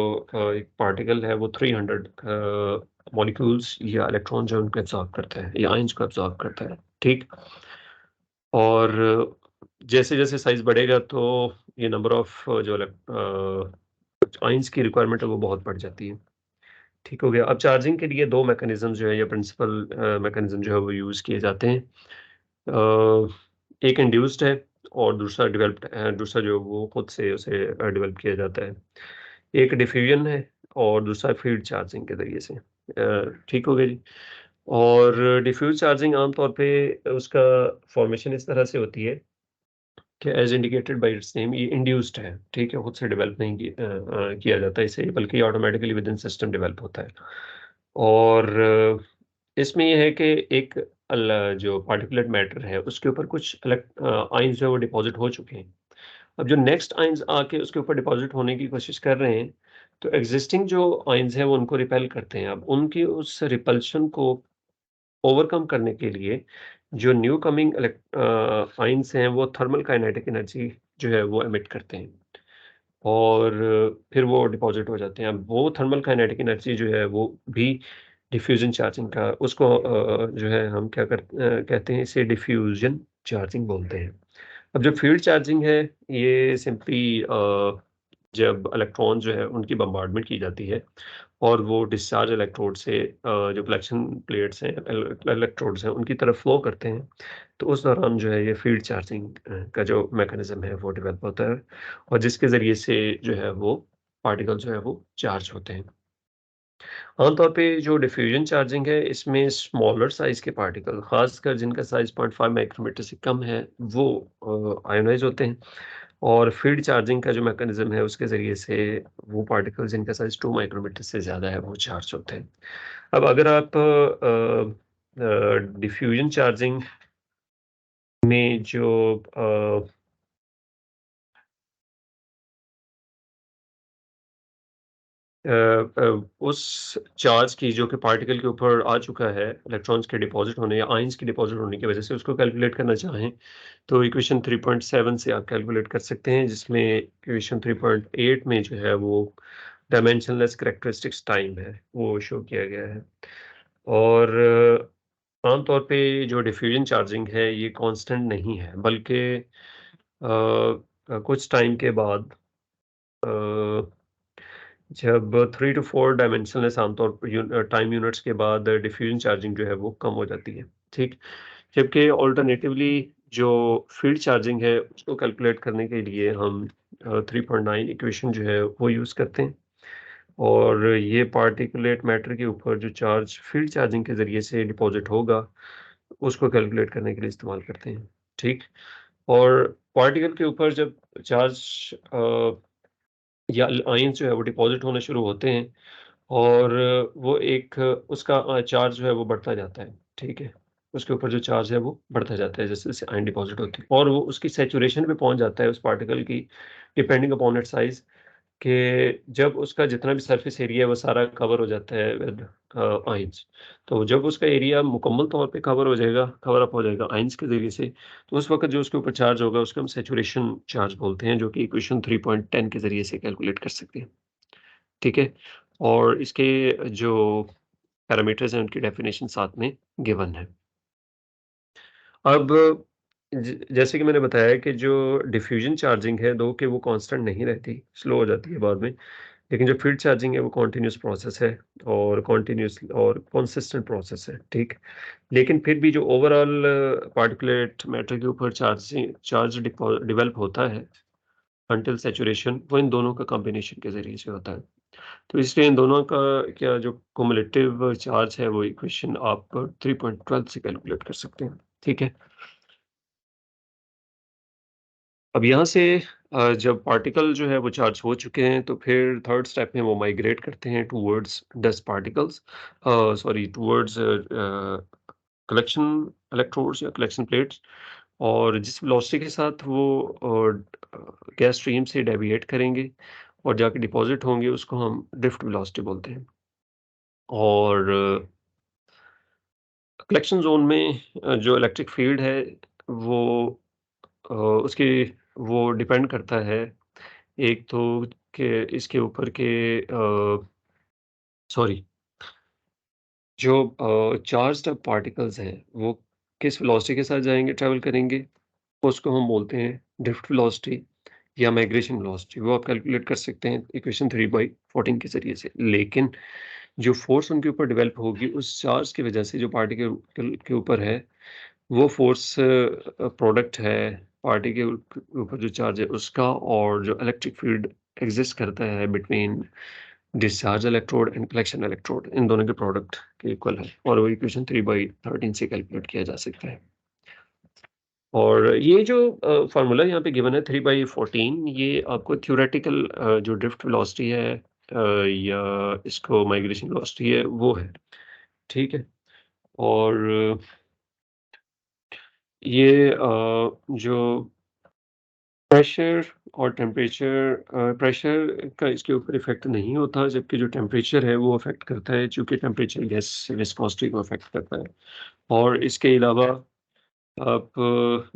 एक पार्टिकल है वो 300 मॉलिक्यूल्स या इलेक्ट्रॉन जो है उनको अब्ज़ॉर्ब करता है या आयन्स को अब्ज़ॉर्ब करता है, ठीक? और जैसे-जैसे साइज़ बढ़ेगा तो ये नंबर ऑफ जो आयन्स की रिक्वायरमेंट है वो बहुत बढ़ जाती है। ठीक हो गया। अब चार्जिंग के लिए 2 मैकेनिज़्म जो है या प्रिंसिपल मैकेनिज़्म जो है वो यूज़ किए जाते हैं। एक इंड्यूस्ड है और दूसरा डेवलप्ड दूसरा जो वो खुद से उसे डेवलप किया जाता है। एक डिफ्यूजन है और दूसरा फील्ड चार्जिंग के ज़रिए से। ठीक हो गया जी। और डिफ्यूज़ चार्जिंग आम तौर पे उसका फॉर्मेशन इस तरह से होती है कि as indicated by it's name, ये इंड्यूस्ड है, ठीक है? खुद से डेवलप नहीं किया जाता इसे, बल्कि ऑटोमैटिकली विदिन सिस्टम डेवलप होता है। और इसमें ये है कि एक जो पार्टिकुलेट मैटर है उसके ऊपर कुछ आयन्स जो है वो डिपॉज़िट हो चुके हैं। अब जो नेक्स्ट आयन्स आके उसके ऊपर डिपॉज़िट होने की कोशिश कर रहे हैं, तो एक्सिस्टिंग जो आयन्स हैं वो उनको रिपेल करते हैं। अब उनकी उस रिपल्शन को ओवरकम करने के लिए जो न्यू कमिंग आयन्स हैं वो थर्मल काइनेटिक एनर्जी जो है वो एमिट करते हैं और फिर वो डिपॉज़िट हो जाते हैं। अब वो थर्मल काइनेटिक एनर्जी जो है वो भी डिफ्यूज़न चार्जिंग का उसको जो है हम कहते हैं, इसे डिफ्यूज़न चार्जिंग बोलते हैं। अब जो फील्ड चार्जिंग है ये सिंपली जब इलेक्ट्रॉन जो है उनकी बम्बार्डमेंट की जाती है और वो डिस्चार्ज इलेक्ट्रोड से जो कलेक्शन प्लेट्स हैं, इलेक्ट्रोड्स हैं, उनकी तरफ फ्लो करते हैं, तो उस दौरान जो है ये फील्ड चार्जिंग का जो मैकेनिज़्म है वो डेवलप होता है और जिसके ज़रिए से जो है वो पार्टिकल जो है वो चार्ज होते हैं। आमतौर पे जो डिफ्यूजन चार्जिंग है इसमें स्मॉलर साइज़ के पार्टिकल, ख़ासकर जिनका साइज़ 0.5 माइक्रोमीटर से कम है, वो आयोनाइज़ होते हैं और फील्ड चार्जिंग का जो मैकेनिज़्म है उसके ज़रिए से वो पार्टिकल्स जिनका साइज़ 2 माइक्रोमीटर से ज़्यादा है वो चार्ज होते हैं। अब अगर आप डिफ्यूजन चार्जिंग में जो अ, उस चार्ज की जो कि पार्टिकल के ऊपर आ चुका है इलेक्ट्रॉन्स के डिपॉज़िट होने या आयन्स के डिपॉज़िट होने की वज़ह से उसको कैलकुलेट करना चाहें, तो इक्वेशन 3.7 से आप कैलकुलेट कर सकते हैं, जिसमें इक्वेशन 3.8 में जो है वो डायमेंशनलेस कैरेक्टरिस्टिक्स टाइम है, वो शो किया गया है। और आम तौर पे जो डिफ्यूजन चार्जिंग है ये कांस्टेंट नहीं है, बल्कि कुछ टाइम के बाद अ, जब 3 टू 4 डायमेंशनलेस आमतौर पर टाइम यूनिट्स के बाद डिफ्यूजन चार्जिंग जो है वो कम हो जाती है, ठीक? जबकि अल्टरनेटिवली जो फील्ड चार्जिंग है उसको कैलकुलेट करने के लिए हम 3.9 इक्वेशन जो है वो यूज़ करते हैं और ये पार्टिकुलेट मैटर के ऊपर जो चार्ज फील्ड चार्जिंग के ज़रिए से डिपॉज़िट होगा, उसको कैलकुलेट करने के लिए इस्तेमाल करते हैं, ठीक? और पार्टिकल के ऊपर जब चार्ज या आयन्स जो है वो डिपॉज़िट होने शुरू होते हैं और वो एक उसका चार्ज जो है वो बढ़ता जाता है, ठीक है? उसके ऊपर जो चार्ज है वो बढ़ता जाता है जैसे-जैसे आयन डिपॉज़िट होते हैं और वो उसकी सैचुरेशन पे पहुँच जाता है उस पार्टिकल की डिपेंडिंग अपॉन इट्स साइज़ कि जब उसका जितना भी सरफेस एरिया है वो सारा कवर हो जाता है विद आयन्स। तो जब उसका एरिया मुकम्मल तौर पे कवर अप हो जाएगा आयन्स के ज़रिए से, तो उस वक़्त जो उसके ऊपर चार्ज होगा उसको हम सैचुरेशन चार्ज बोलते हैं, जो कि इक्वेशन 3.10 के ज़रिए से कैलकुलेट कर सकते हैं, ठीक है? और इसके जो पैरामीटर्स हैं उनकी डेफिनिशन साथ में गिवन है। अब जैसे कि मैंने बताया कि जो डिफ्यूजन चार्जिंग है दो कि वो कांस्टेंट नहीं रहती, स्लो हो जाती है बाद में। लेकिन जो फील्ड चार्जिंग है वो कंटीन्यूअस प्रोसेस है और कंटीन्यूअस और कंसिस्टेंट प्रोसेस है, ठीक? लेकिन फिर भी जो ओवरऑल पार्टिकुलेट मैटर के ऊपर चार्ज डेवलप होता है अंटिल सैचुरेशन वो इन दोनों का कॉम्बिनेशन के ज़रिए से होता है। तो इसलिए इन दोनों का क्या जो क्युमुलेटिव चार्ज है वो इक्वेशन आप 3.12 से कैलकुलेट कर सकते हैं, ठीक है? अब यहाँ से जब पार्टिकल जो है वो चार्ज हो चुके हैं तो फिर थर्ड स्टेप में वो माइग्रेट करते हैं towards dust particles sorry towards collection electrodes या कलेक्शन प्लेट्स और जिस वेलोसिटी के साथ वो गैस स्ट्रीम से डेविएट करेंगे और जाके डिपॉज़िट होंगे उसको हम ड्रिफ्ट वेलोसिटी बोलते हैं। और कलेक्शन ज़ोन में जो इलेक्ट्रिक फ़ील्ड है वो उसकी वो डिपेंड करता है एक तो कि इसके ऊपर के सॉरी जो चार्ज्ड अप पार्टिकल्स हैं वो किस वेलोसिटी के साथ जाएँगे ट्रैवल करेंगे, उसको हम बोलते हैं ड्रिफ्ट वेलोसिटी या माइग्रेशन वेलोसिटी वो आप कैलकुलेट कर सकते हैं इक्वेशन 3/14 के ज़रिए से। लेकिन जो फ़ोर्स उनके ऊपर डेवलप होगी उस चार्ज की वज़ह से जो पार्टिकल के ऊपर है, वो फ़ोर्स प्रोडक्ट है पार्टी के ऊपर जो चार्ज है उसका और जो इलेक्ट्रिक फ़ील्ड एक्सिस्ट करता है between discharge electrode and collection electrode इन दोनों के प्रोडक्ट के इक्वल है और वो इक्वेशन 3/13 से कैलकुलेट किया जा सकता है। और ये जो फ़ॉर्मूला यहाँ पे गिवन है 3/14 ये आपको थ्योरेटिकल जो ड्रिफ्ट वेलोसिटी है या इसको माइग्रेशन वेलोसिटी है वो है, ठीक है? और ये जो प्रेशर और टेम्परेचर प्रेशर का इसके ऊपर इफ़ेक्ट नहीं होता, जबकि जो टेम्परेचर है वो अफ़ेक्ट करता है, चूँकि टेम्परेचर गैस विस्कोसिटी को अफ़ेक्ट करता है। और इसके अलावा आप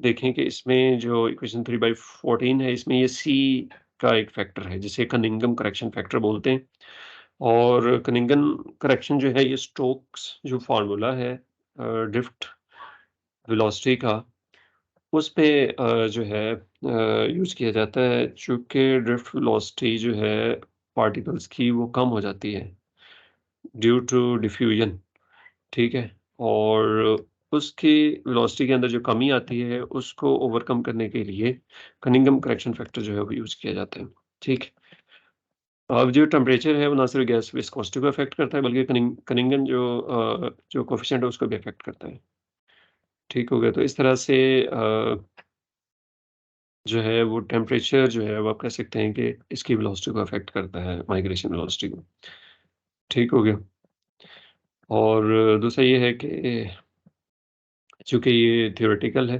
देखें कि इसमें जो इक्वेशन 3/14 है, इसमें ये सी का एक फैक्टर है, जिसे कनिंघम करेक्शन फैक्टर बोलते हैं। और कनिंघम करेक्शन जो है, ये स्टोक्स जो फ़ॉर्मूला है ड्रिफ्ट वेलोसिटी का उस पे जो है यूज़ किया जाता है चूँकि ड्रिफ्ट वेलोसिटी जो है पार्टिकल्स की वो कम हो जाती है ड्यू टू डिफ्यूजन, ठीक है? और उसकी वेलोसिटी के अंदर जो कमी आती है उसको ओवरकम करने के लिए कनिंघम करेक्शन फैक्टर जो है वो यूज़ किया जाता है, ठीक? अब जो टेम्परेचर है वो ना सिर्फ़ गैस विस्कोसिटी को अफ़ेक्ट करता है बल्कि कनिंघम जो कोएफ़िशिएंट है उसको भी अफ़ेक्ट करता है, ठीक हो गया? तो इस तरह से जो है वो टेम्परेचर जो है वो आप कह सकते हैं कि इसकी वेलोसिटी को अफ़ेक्ट करता है, माइग्रेशन वेलोसिटी को। ठीक हो गया। और दूसरा ये है कि चूँकि ये थ्योरेटिकल है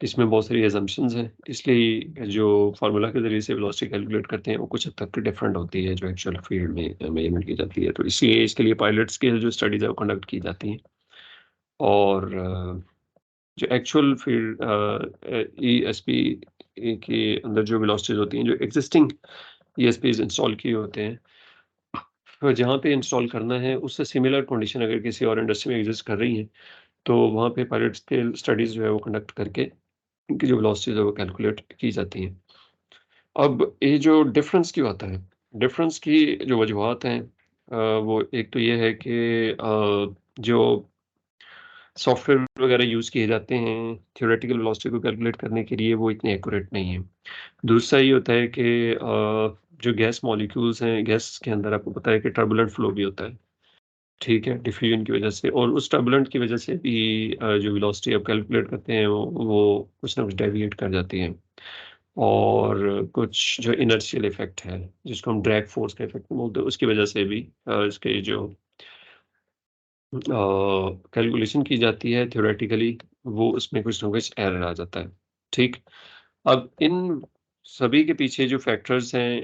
इसमें बहुत सारी assumptions हैं, इसलिए जो फार्मूला के ज़रिए से वेलोसिटी कैलकुलेट करते हैं, वो कुछ हद तक डिफरेंट होती है, जो एक्चुअल फील्ड में मेजरमेंट की जाती है। तो इसलिए इसके लिए पायलट्स के जो स्टडीज़ है, वो कंडक्ट की जाती हैं। और जो एक्चुअल फील्ड ESP के अंदर जो वेलोसिटीज़ होती हैं, जो एक्जिस्टिंग ESPs इंस्टॉल किए होते हैं, तो जहाँ पे इंस्टॉल करना है, उससे सिमिलर कंडीशन अगर किसी और इंडस्ट्री में एग्ज़िस्ट कर रही हैं, तो वहाँ पे पायलट स्केल स्टडीज़ जो है वो कंडक्ट करके इनकी जो वेलोसिटीज़ है वो कैलकुलेट की जाती हैं। अब ये जो डिफ़रेंस क्यों आता है? डिफ़रेंस की जो वजूहात हैं वो एक तो ये है कि जो सॉफ्टवेयर वगैरह यूज़ किए जाते हैं थ्योरेटिकल वेलोसिटी को कैलकुलेट करने के लिए, वो इतने एक्यूरेट नहीं हैं। दूसरा ये होता है कि जो गैस मॉलिक्यूल्स हैं, गैस के अंदर आपको पता है कि टर्बुलेंट फ्लो भी होता है। ठीक है, डिफ्यूजन की वजह से, और उस टर्बुलेंट की वजह से भी जो वेलोसिटी आप कैलकुलेट करते हैं वो कुछ ना कुछ डेविएट कर जाती है। और कुछ जो इनर्शियल इफ़ेक्ट है, जिसको हम ड्रैग फोर्स का इफ़ेक्ट बोलते हैं, उसकी वजह से भी इसके जो कैलकुलेशन की जाती है थ्योरेटिकली, वो उसमें कुछ ना कुछ एरर आ जाता है। ठीक? अब इन सभी के पीछे जो फैक्टर्स हैं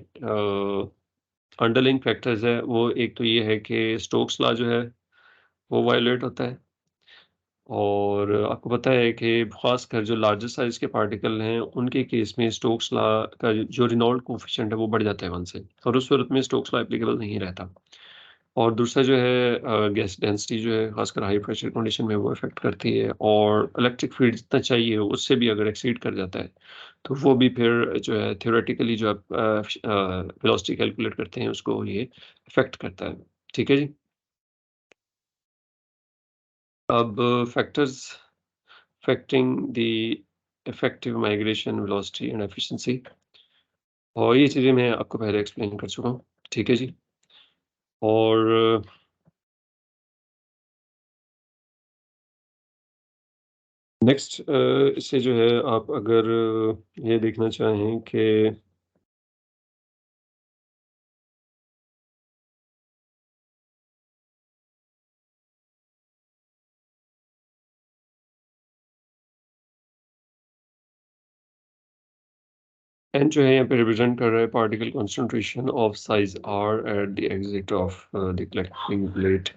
अंडरलाइंग फैक्टर्स है, वो एक तो ये है कि स्टोक्स लॉ जो है, वो वायलेट होता है। और आपको पता है कि ख़ासकर जो लार्जर साइज़ के पार्टिकल हैं, उनके केस में स्टोक्स लॉ का जो रेनॉल्ड कोएफ़िशिएंट है, वो बढ़ जाता है 1 से, और उस सूरत में स्टोक्स लॉ एप्लीकेबल नहीं रहता। और दूसरा जो है गैस डेंसिटी जो है, ख़ासकर हाई प्रेशर कंडीशन में वो इफ़ेक्ट करती है, और इलेक्ट्रिक फ़ील्ड जितना चाहिए, उससे भी अगर एक्सीड कर जाता है, तो वो भी फिर जो है थ्योरेटिकली जो आप वेलोसिटी कैलकुलेट करते हैं, उसको ये इफ़ेक्ट करता है। ठीक है जी? अब factors affecting the effective migration velocity and efficiency, और ये चीज़ें मैं आपको पहले एक्सप्लेन कर चुका हूँ, ठीक है जी। और नेक्स्ट इससे जो है, आप अगर ये देखना चाहें कि एन जो है यहाँ पे रिप्रेजेंट कर रहा है particle concentration of size r at the exit of the collecting plate.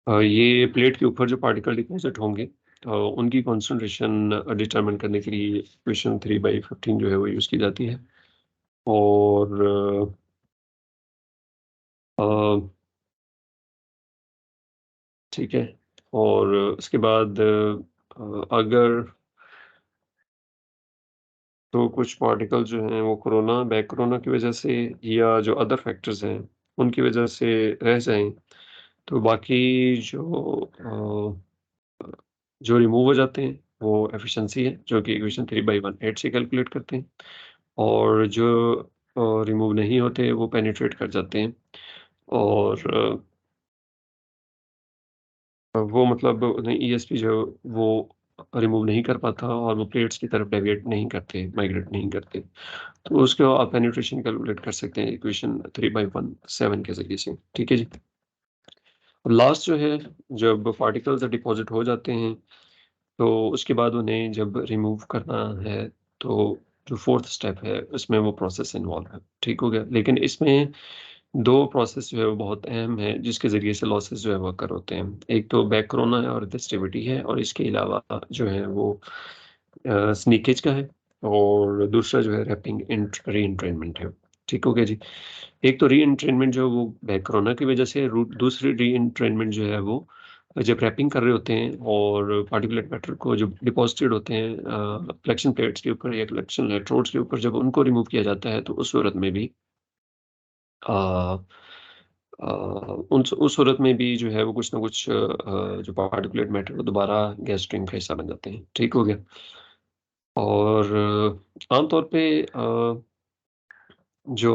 ये प्लेट के ऊपर जो पार्टिकल डिपॉजिट होंगे, उनकी कंसंट्रेशन डिटरमिन करने के लिए इक्वेशन 3/15 जो है वो यूज़ की जाती है। और अ, ठीक है, और उसके बाद अगर तो कुछ पार्टिकल जो हैं वो कोरोना, बैक कोरोना की वजह से या जो अदर फैक्टर्स हैं, उनकी वजह से रह जाएँ, तो बाकी जो रिमूव हो जाते हैं, वो एफिशिएंसी है, जो कि इक्वेशन 3/18 से कैलकुलेट करते हैं। और जो रिमूव नहीं होते, वो पेनिट्रेट कर जाते हैं, और वो मतलब उन्हें ईएसपी जो वो रिमूव नहीं कर पाता, और वो प्लेट्स की तरफ डेविएट नहीं करते, माइग्रेट नहीं करते। तो उसको आप पेनिट्रेशन कैलकुलेट कर सकते हैं इक्वेशन 3/17 के ज़रिए से। ठीक है जी? और लास्ट जो है, जब पार्टिकल्स डिपॉज़िट हो जाते हैं, तो उसके बाद उन्हें जब रिमूव करना है, तो जो 4th स्टेप है, उसमें वो प्रोसेस इन्वॉल्व है। ठीक हो गया? लेकिन इसमें 2 प्रोसेस जो है वो बहुत अहम है, जिसके ज़रिए से लॉसेस जो है वो अकर होते हैं। एक तो बैक कोरोना है और रेसिस्टिविटी है, और इसके अलावा जो है वो स्नीकेज का है, और दूसरा जो है रैपिंग री-एन्ट्रेनमेंट है। ठीक हो गया जी? एक तो री-एन्ट्रेनमेंट जो है वो बैक कोरोना की वजह से, दूसरी री-एन्ट्रेनमेंट जो है वो जब रैपिंग कर रहे होते हैं, और पार्टिकुलेट मैटर को जो डिपॉज़िटेड होते हैं कलेक्शन प्लेट्स के ऊपर या कलेक्शन इलेक्ट्रोड्स के ऊपर, जब उनको रिमूव किया जाता है, तो उस सूरत में भी अ अ, उस सूरत में भी जो है वो कुछ ना कुछ जो पार्टिकुलेट मैटर वो दोबारा गैस स्ट्रीम का हिस्सा बन जाते हैं। ठीक हो गया? और आम तौर पे जो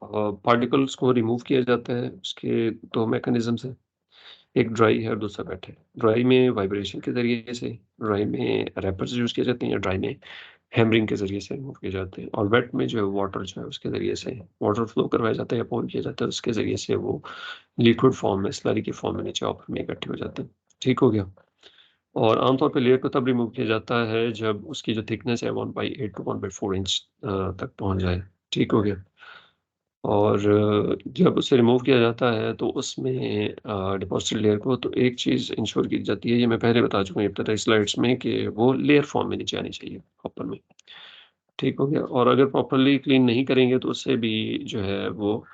पार्टिकल्स को रिमूव किया जाता है, उसके 2 मैकेनिज़म्स हैं। एक ड्राई है और दूसरा वेट है। ड्राई में वाइब्रेशन के ज़रिए से, ड्राई में रैपर्स यूज़ किए जाते हैं, या ड्राई में हैमरिंग के ज़रिए से रिमूव किए जाते हैं। और वेट में जो है वाटर जो है उसके ज़रिए से वाटर फ्लो करवाया जाता है, या पोर किया जाता है, उसके ज़रिए से वो लिक्विड फॉर्म में, स्लरी की फॉर्म में नीचे ऑपर में इकट्ठे हो जाते हैं। ठीक हो गया? और आमतौर पे लेयर को तब रिमूव किया जाता है जब उसकी जो थिकनेस है 1/8 टू 1/4 इंच तक पहुँच जाए। ठीक हो गया? और जब उसे रिमूव किया जाता है तो उसमें डिपॉज़िटेड लेयर को तो एक चीज़ इंश्योर की जाती है, ये मैं पहले बता चुका हूँ इब्तदाई स्लाइड्स में, कि वो लेयर फॉर्म में नीचे आनी चाहिए प्रॉपर में। ठीक हो गया? और अगर प्रॉपर्ली क्लीन नहीं करेंगे तो उससे भी जो है वो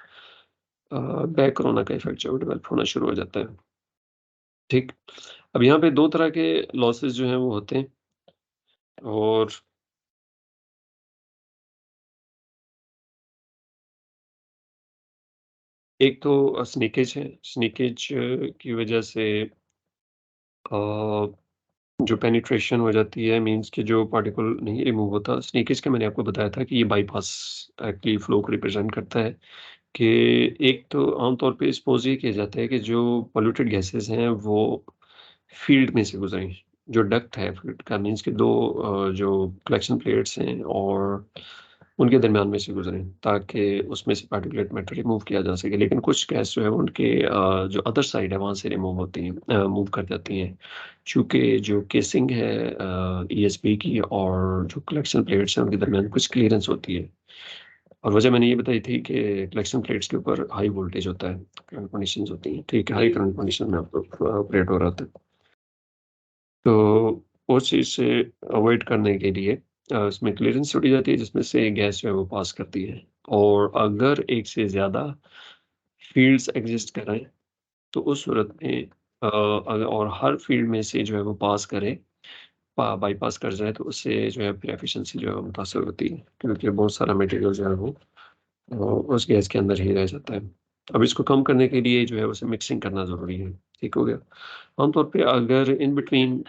बैक कोरोना का इफ़ेक्ट जो है वो डेवलप होना शुरू हो जाता है। ठीक? अब यहाँ पे 2 तरह के लॉसेस जो हैं वो होते हैं, और एक तो स्नीकेज है। स्नीकेज की वजह से अ, जो पेनिट्रेशन हो जाती है, मीन्स कि जो पार्टिकल नहीं रिमूव होता। स्नीकेज का मैंने आपको बताया था कि ये बाईपास एक्चुअली फ्लो को रिप्रेजेंट करता है, कि एक तो आम तौर पे सपोज़ ये किया जाता है कि जो पॉल्यूटेड गैसेज़ हैं वो फ़ील्ड में से गुज़रें। जो डक्ट है फ़ील्ड का, मीन्स कि 2 जो कलेक्शन प्लेट्स हैं और उनके दरमियान में से गुज़रें, ताकि उसमें से पार्टिकुलेट मैटर रिमूव किया जा सके। लेकिन कुछ गैस जो है वो उनके जो अदर साइड है वहाँ से रिमूव होती हैं, मूव कर जाती हैं। चूँकि जो केसिंग है ईएसपी की और जो कलेक्शन प्लेट्स हैं उनके दरमियान कुछ क्लीयरेंस होती है। और वजह मैंने ये बताई थी कि कलेक्शन प्लेट्स के ऊपर हाई वोल्टेज होता है, करंट कंडीशंस होती हैं, ठीक है? हाई करंट कंडीशन में आपको ऑपरेट हो रहा था। तो उस चीज़ से अवॉइड करने के लिए उसमें क्लीयरेंस छोड़ी जाती है जिसमें से गैस जो है वो पास करती है। और अगर एक से ज़्यादा फ़ील्ड्स एक्सिस्ट करें तो उस सूरत में अगर और हर फ़ील्ड में से जो है वो पास करे, बाईपास कर जाए, तो उससे जो है फिर एफिशिएंसी जो है वो मुतासर होती है, क्योंकि बहुत सारा मटेरियल जो है वो उस गैस के अंदर ही रह जाता है। अब इसको कम करने के लिए जो है उसे मिक्सिंग करना ज़रूरी है, ठीक हो गया? आमतौर पे अगर इन बिटवीन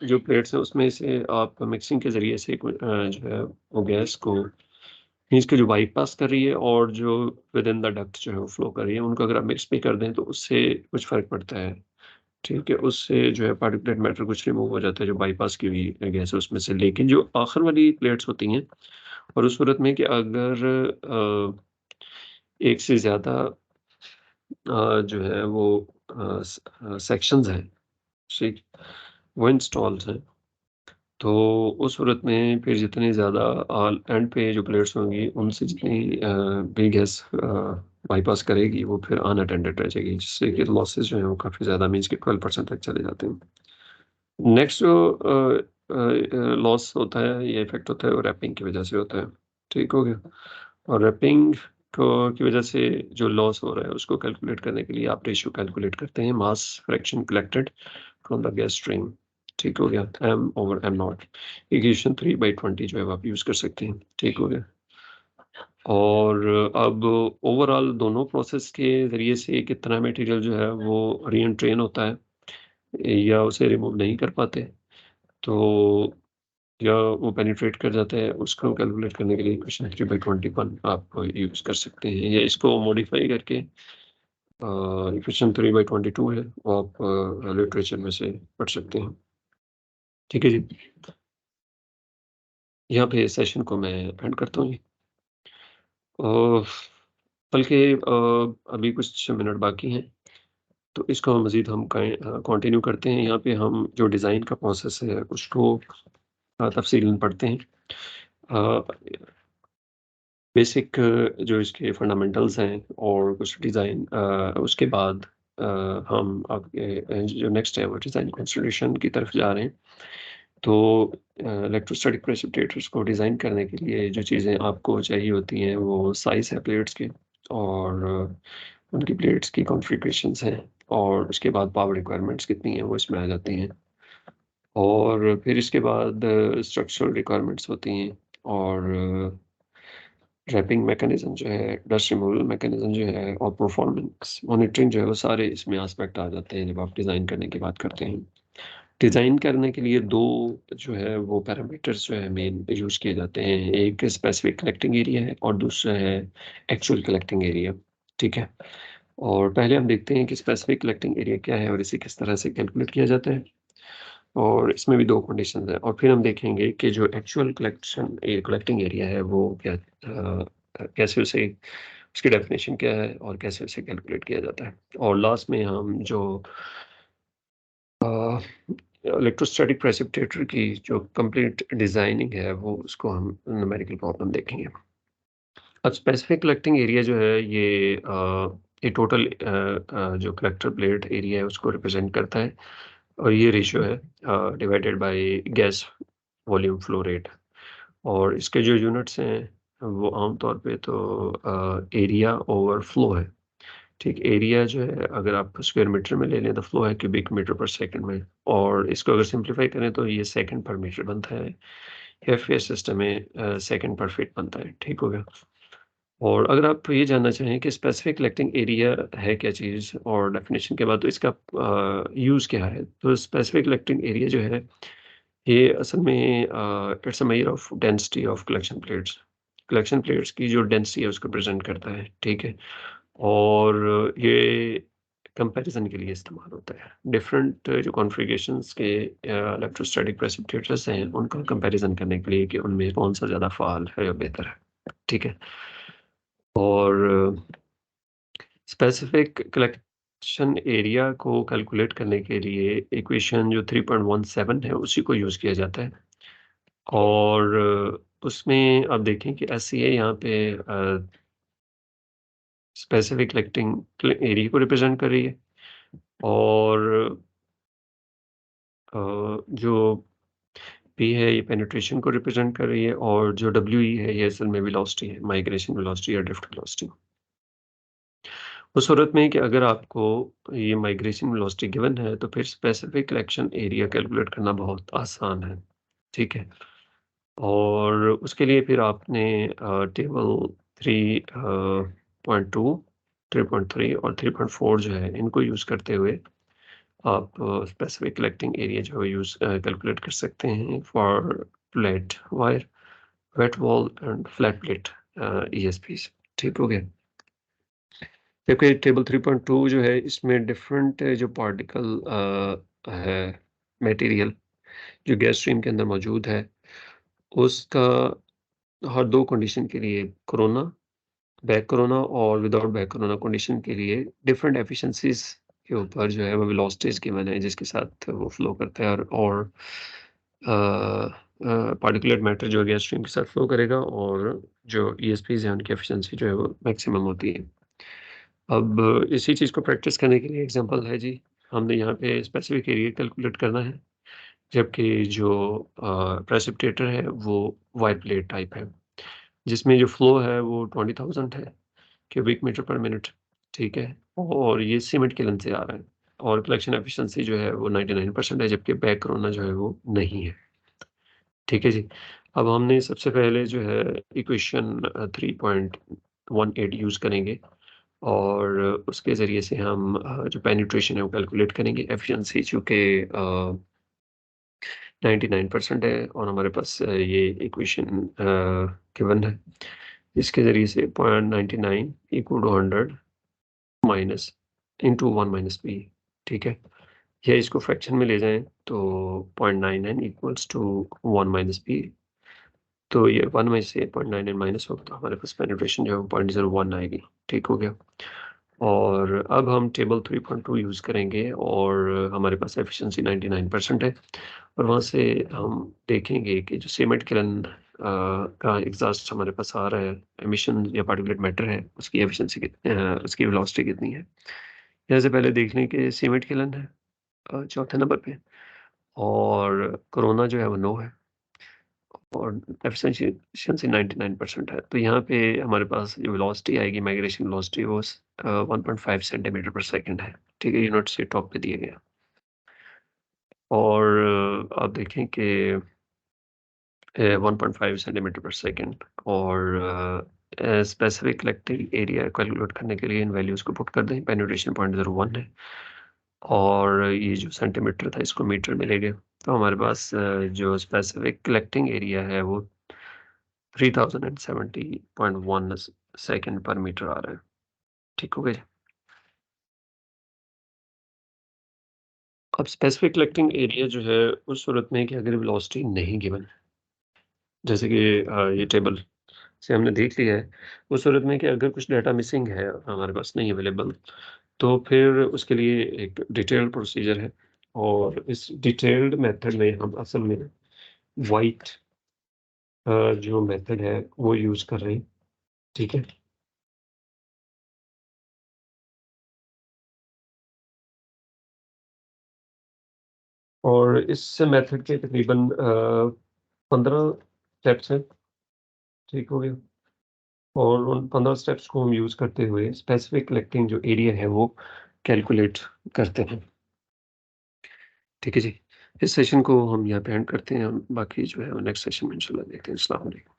जो प्लेट्स हैं उसमें से आप मिक्सिंग के ज़रिए से जो है वो गैस को मीन्स के जो बाईपास कर रही है और जो विद इन द डक्ट जो है वो फ्लो कर रही है, उनको अगर आप मिक्स भी कर दें तो उससे कुछ फ़र्क पड़ता है, ठीक है? उससे जो है पार्टिकुलेट मैटर कुछ रिमूव हो जाता है जो बाईपास की हुई गैस है उसमें से। लेकिन जो आखिर वाली प्लेट्स होती हैं, और उस सूरत में कि अगर एक से ज़्यादा जो है वो सेक्शंस हैं, ठीक? वो इंस्टॉल्ड हैं, तो उस सूरत में फिर जितनी ज़्यादा एंड पे जो प्लेयर्स होंगी, उनसे जितनी भी गैस बाईपास करेगी, वो फिर अनअटेंडेड रह जाएगी, जिससे कि लॉसेस जो हैं वो काफ़ी ज़्यादा, मीन्स कि 12% तक चले जाते हैं। नेक्स्ट जो लॉस होता है, ये इफ़ेक्ट होता है, वो रैपिंग की वजह से होता है। ठीक हो गया? और रैपिंग को की वजह से जो लॉस हो रहा है, उसको कैलकुलेट करने के लिए आप रेशियो कैलकुलेट करते हैं, mass fraction collected from the gas stream. ठीक हो गया? m/m0 इक्वेशन 3/20 जो है वो आप यूज़ कर सकते हैं। ठीक हो गया? और अब ओवरऑल दोनों प्रोसेस के ज़रिए से कितना मटेरियल जो है वो री-एंट्रेन होता है या उसे रिमूव नहीं कर पाते, तो या वो पेनिट्रेट कर जाता है, उसको कैलकुलेट करने के लिए इक्वेशन 3/21 आप यूज़ कर सकते हैं, या इसको मॉडिफ़ाई करके इक्वेशन 3/22 है, वो आप लिटरेचर में से पढ़ सकते हैं। ठीक है जी? यहाँ पे सेशन को मैं एंड करता हूँ जी। अ, बल्कि अभी कुछ मिनट बाकी हैं, तो इसको मज़ीद हम कंटिन्यू करते हैं। यहाँ पे हम जो डिज़ाइन का प्रोसेस है, उसको तफ़सीलन पढ़ते हैं। अ, बेसिक जो इसके फंडामेंटल्स हैं और कुछ डिज़ाइन, उसके बाद हम आगे जो नेक्स्ट है वो डिज़ाइन कंसिडरेशन की तरफ जा रहे हैं। तो इलेक्ट्रोस्टैटिक प्रेसिपिटेटर्स को डिज़ाइन करने के लिए जो चीज़ें आपको चाहिए होती हैं वो साइज़ है प्लेट्स की, और उनकी प्लेट्स की कॉन्फ़िगरेशंस हैं, और उसके बाद पावर रिक्वायरमेंट्स कितनी हैं वो इसमें आ जाती हैं। और फिर इसके बाद स्ट्रक्चरल रिक्वायरमेंट्स होती हैं, और रैपिंग मैकेनिज़्म जो है, डस्ट रिमूवल मैकेनिज़्म जो है, और परफॉर्मेंस मॉनिटरिंग जो है, वो सारे इसमें एस्पेक्ट आ जाते हैं जब आप डिज़ाइन करने की बात करते हैं। डिज़ाइन करने के लिए 2 जो है वो पैरामीटर्स जो है मेन यूज़ किए जाते हैं। एक स्पेसिफिक कलेक्टिंग एरिया है और दूसरा है एक्चुअल कलेक्टिंग एरिया, ठीक है? और पहले हम देखते हैं कि स्पेसिफिक कलेक्टिंग एरिया क्या है और इसे किस तरह से कैलकुलेट किया जाता है, और इसमें भी 2 कंडीशंस हैं, और फिर हम देखेंगे कि जो एक्चुअल कलेक्टिंग एरिया है वो क्या, कैसे उसे, उसकी डेफिनिशन क्या है और कैसे उसे कैलकुलेट किया जाता है। और लास्ट में हम जो इलेक्ट्रोस्टैटिक प्रेसिपिटेटर की जो कंप्लीट डिज़ाइनिंग है वो उसको हम न्यूमेरिकल प्रॉब्लम देखेंगे। अब स्पेसिफिक कलेक्टिंग एरिया जो है ये टोटल जो कलेक्टर प्लेट एरिया है उसको रिप्रेजेंट करता है और ये रेशियो है divided by gas volume flow rate और इसके जो यूनिट्स हैं वो आमतौर पे तो एरिया ओवर फ्लो है। ठीक, एरिया जो है अगर आप स्क्वायर मीटर में ले लें तो फ्लो है क्यूबिक मीटर पर सेकंड में और इसको अगर सिंप्लीफाई करें तो ये सेकंड पर मीटर बनता है। एफएस सिस्टम में सेकंड पर फीट बनता है। ठीक हो गया। और अगर आप ये जानना चाहें कि स्पेसिफिक कलेक्टिंग एरिया है क्या चीज़ और डेफिनेशन के बाद तो इसका यूज़ क्या है? तो स्पेसिफिक कलेक्टिंग एरिया जो है ये असल में it's a measure of density of collection plates. Collection plates की जो डेंसिटी है उसको प्रेज़ेंट करता है, ठीक है? और ये कंपैरिज़न के लिए इस्तेमाल होता है। डिफरेंट जो कॉन्फ़िगरेशंस के इलेक्ट्रोस्टैटिक प्रेसिपिटेटर्स हैं, उनका कंपैरिज़न करने के लिए कि उनमें कौन-सा ज़्यादा फ़ाल है या बेहतर है, ठीक है? और स्पेसिफिक कलेक्शन एरिया को कैलकुलेट करने के लिए इक्वेशन जो 3.17 है, उसी को यूज़ किया जाता है। और उसमें आप देखें कि एससीए यहाँ पे स्पेसिफिक कलेक्टिंग एरिया को रिप्रेजेंट कर रही है और जो पी है ये पेनिट्रेशन को रिप्रेजेंट कर रही है और जो डब्ल्यूई है ये असल में वेलोसिटी है, माइग्रेशन वेलोसिटी या ड्रिफ्ट वेलोसिटी। उस सूरत में कि अगर आपको ये माइग्रेशन वेलोसिटी गिवन है तो फिर स्पेसिफिक कलेक्शन एरिया कैलकुलेट करना बहुत आसान है, ठीक है? और उसके लिए फिर आपने टेबल 3.2, 3.3 और 3.4 जो है इनको यूज़ करते हुए आप स्पेसिफिक कलेक्टिंग एरिया जो है कैलकुलेट कर सकते हैं for flat wire, wet wall and flat plate ESPs. ठीक हो गया? देखिए टेबल 3.2 जो है इसमें डिफरेंट जो पार्टिकल है मटेरियल जो गैस स्ट्रीम के अंदर मौजूद है, उसका हर 2 कंडीशन के लिए कोरोना, बैक कोरोना और विदाउट बैक कोरोना कंडीशन के लिए डिफरेंट एफिशिएंसीज़ के ऊपर जो है वो वेलोसिटीज़ गिवन है जिसके साथ वो फ्लो करता है और पार्टिकुलेट मैटर जो है गैस स्ट्रीम के साथ फ्लो करेगा और जो ईएसपीज़ हैं उनकी एफिशिएंसी जो है वो मैक्सिमम होती है। अब इसी चीज़ को प्रैक्टिस करने के लिए एग्ज़ाम्पल है जी, हमने यहाँ पे स्पेसिफिक एरिया कैलकुलेट करना है, जबकि जो प्रेसिपिटेटर है वो वाई प्लेट टाइप है, जिसमें जो फ्लो है वो 20,000 है क्यूबिक मीटर पर मिनट, ठीक है? और ये सीमेंट किलन से आ रहा है और कलेक्शन एफिशिएंसी जो है वो 99% है, जबकि बैक कोरोना जो है वो नहीं है, ठीक है जी? अब हमने सबसे पहले जो है इक्वेशन 3.18 यूज़ करेंगे और उसके ज़रिए से हम जो पेनिट्रेशन है वो कैलकुलेट करेंगे। एफिशिएंसी चूँकि 99% है और हमारे पास ये इक्वेशन गिवन है। इसके ज़रिए से 0.99 equal to 100 minus into 1 minus B, ठीक है? या इसको फ्रैक्शन में ले जाएँ तो 0.99 इक्वल्स टू 1 माइनस बी। तो ये 1 में से 0.99 माइनस होगा तो हमारे पास पेनिट्रेशन जो है वो 0.01 आएगी, ठीक हो गया? और अब हम टेबल 3.2 यूज़ करेंगे और हमारे पास एफिशिएंसी 99% है और वहाँ से हम देखेंगे कि जो सीमेंट किलन का एग्ज़ॉस्ट हमारे पास आ रहा है, एमिशन या पार्टिकुलेट मैटर है, उसकी एफिशिएंसी उसकी वेलोसिटी कितनी है। यहाँ से पहले देख लें कि सीमेंट किलन है चौथे नंबर पे और कोरोना जो है वो 9 है और एफिशिएंसी 99% है। तो यहाँ पे हमारे पास जो वेलोसिटी आएगी माइग्रेशन वेलोसिटी वो 1.5 सेंटीमीटर पर सेकंड है। ठीक है, यूनिट्स ये टॉप पे दिए गए हैं। और आप देखें कि 1.5 सेंटीमीटर पर सेकंड और स्पेसिफिक कलेक्टिंग एरिया कैलकुलेट करने के लिए इन वैल्यूज़ को पुट कर दें। पेनिट्रेशन 0.01 है और ये जो सेंटीमीटर था इसको मीटर में ले गए। तो हमारे पास जो स्पेसिफिक कलेक्टिंग एरिया है वो 3070.1 सेकंड पर मीटर आ रहा है। ठीक हो गया जी? अब स्पेसिफिक कलेक्टिंग एरिया जो है उस सूरत में कि अगर वेलोसिटी नहीं गिवन, जैसे कि ये टेबल से हमने देख लिया है, उस सूरत में कि अगर कुछ डाटा मिसिंग है हमारे पास नहीं अवेलेबल, तो फिर उसके लिए एक डिटेल्ड प्रोसीजर है और इस डिटेल्ड मेथड में हम असल में व्हाइट जो मेथड है वो यूज़ कर रहे हैं, ठीक है? और इस मेथड के तकरीबन 15 स्टेप्स हैं, ठीक हो गया? और उन 15 स्टेप्स को हम यूज़ करते हुए स्पेसिफिक कलेक्टिंग जो एरिया है वो कैलकुलेट करते हैं, ठीक है जी? इस सेशन को हम यहाँ पे एंड करते हैं, बाकी जो है वो नेक्स्ट सेशन में इंशाल्लाह देखते हैं। अस्सलाम वालेकुम।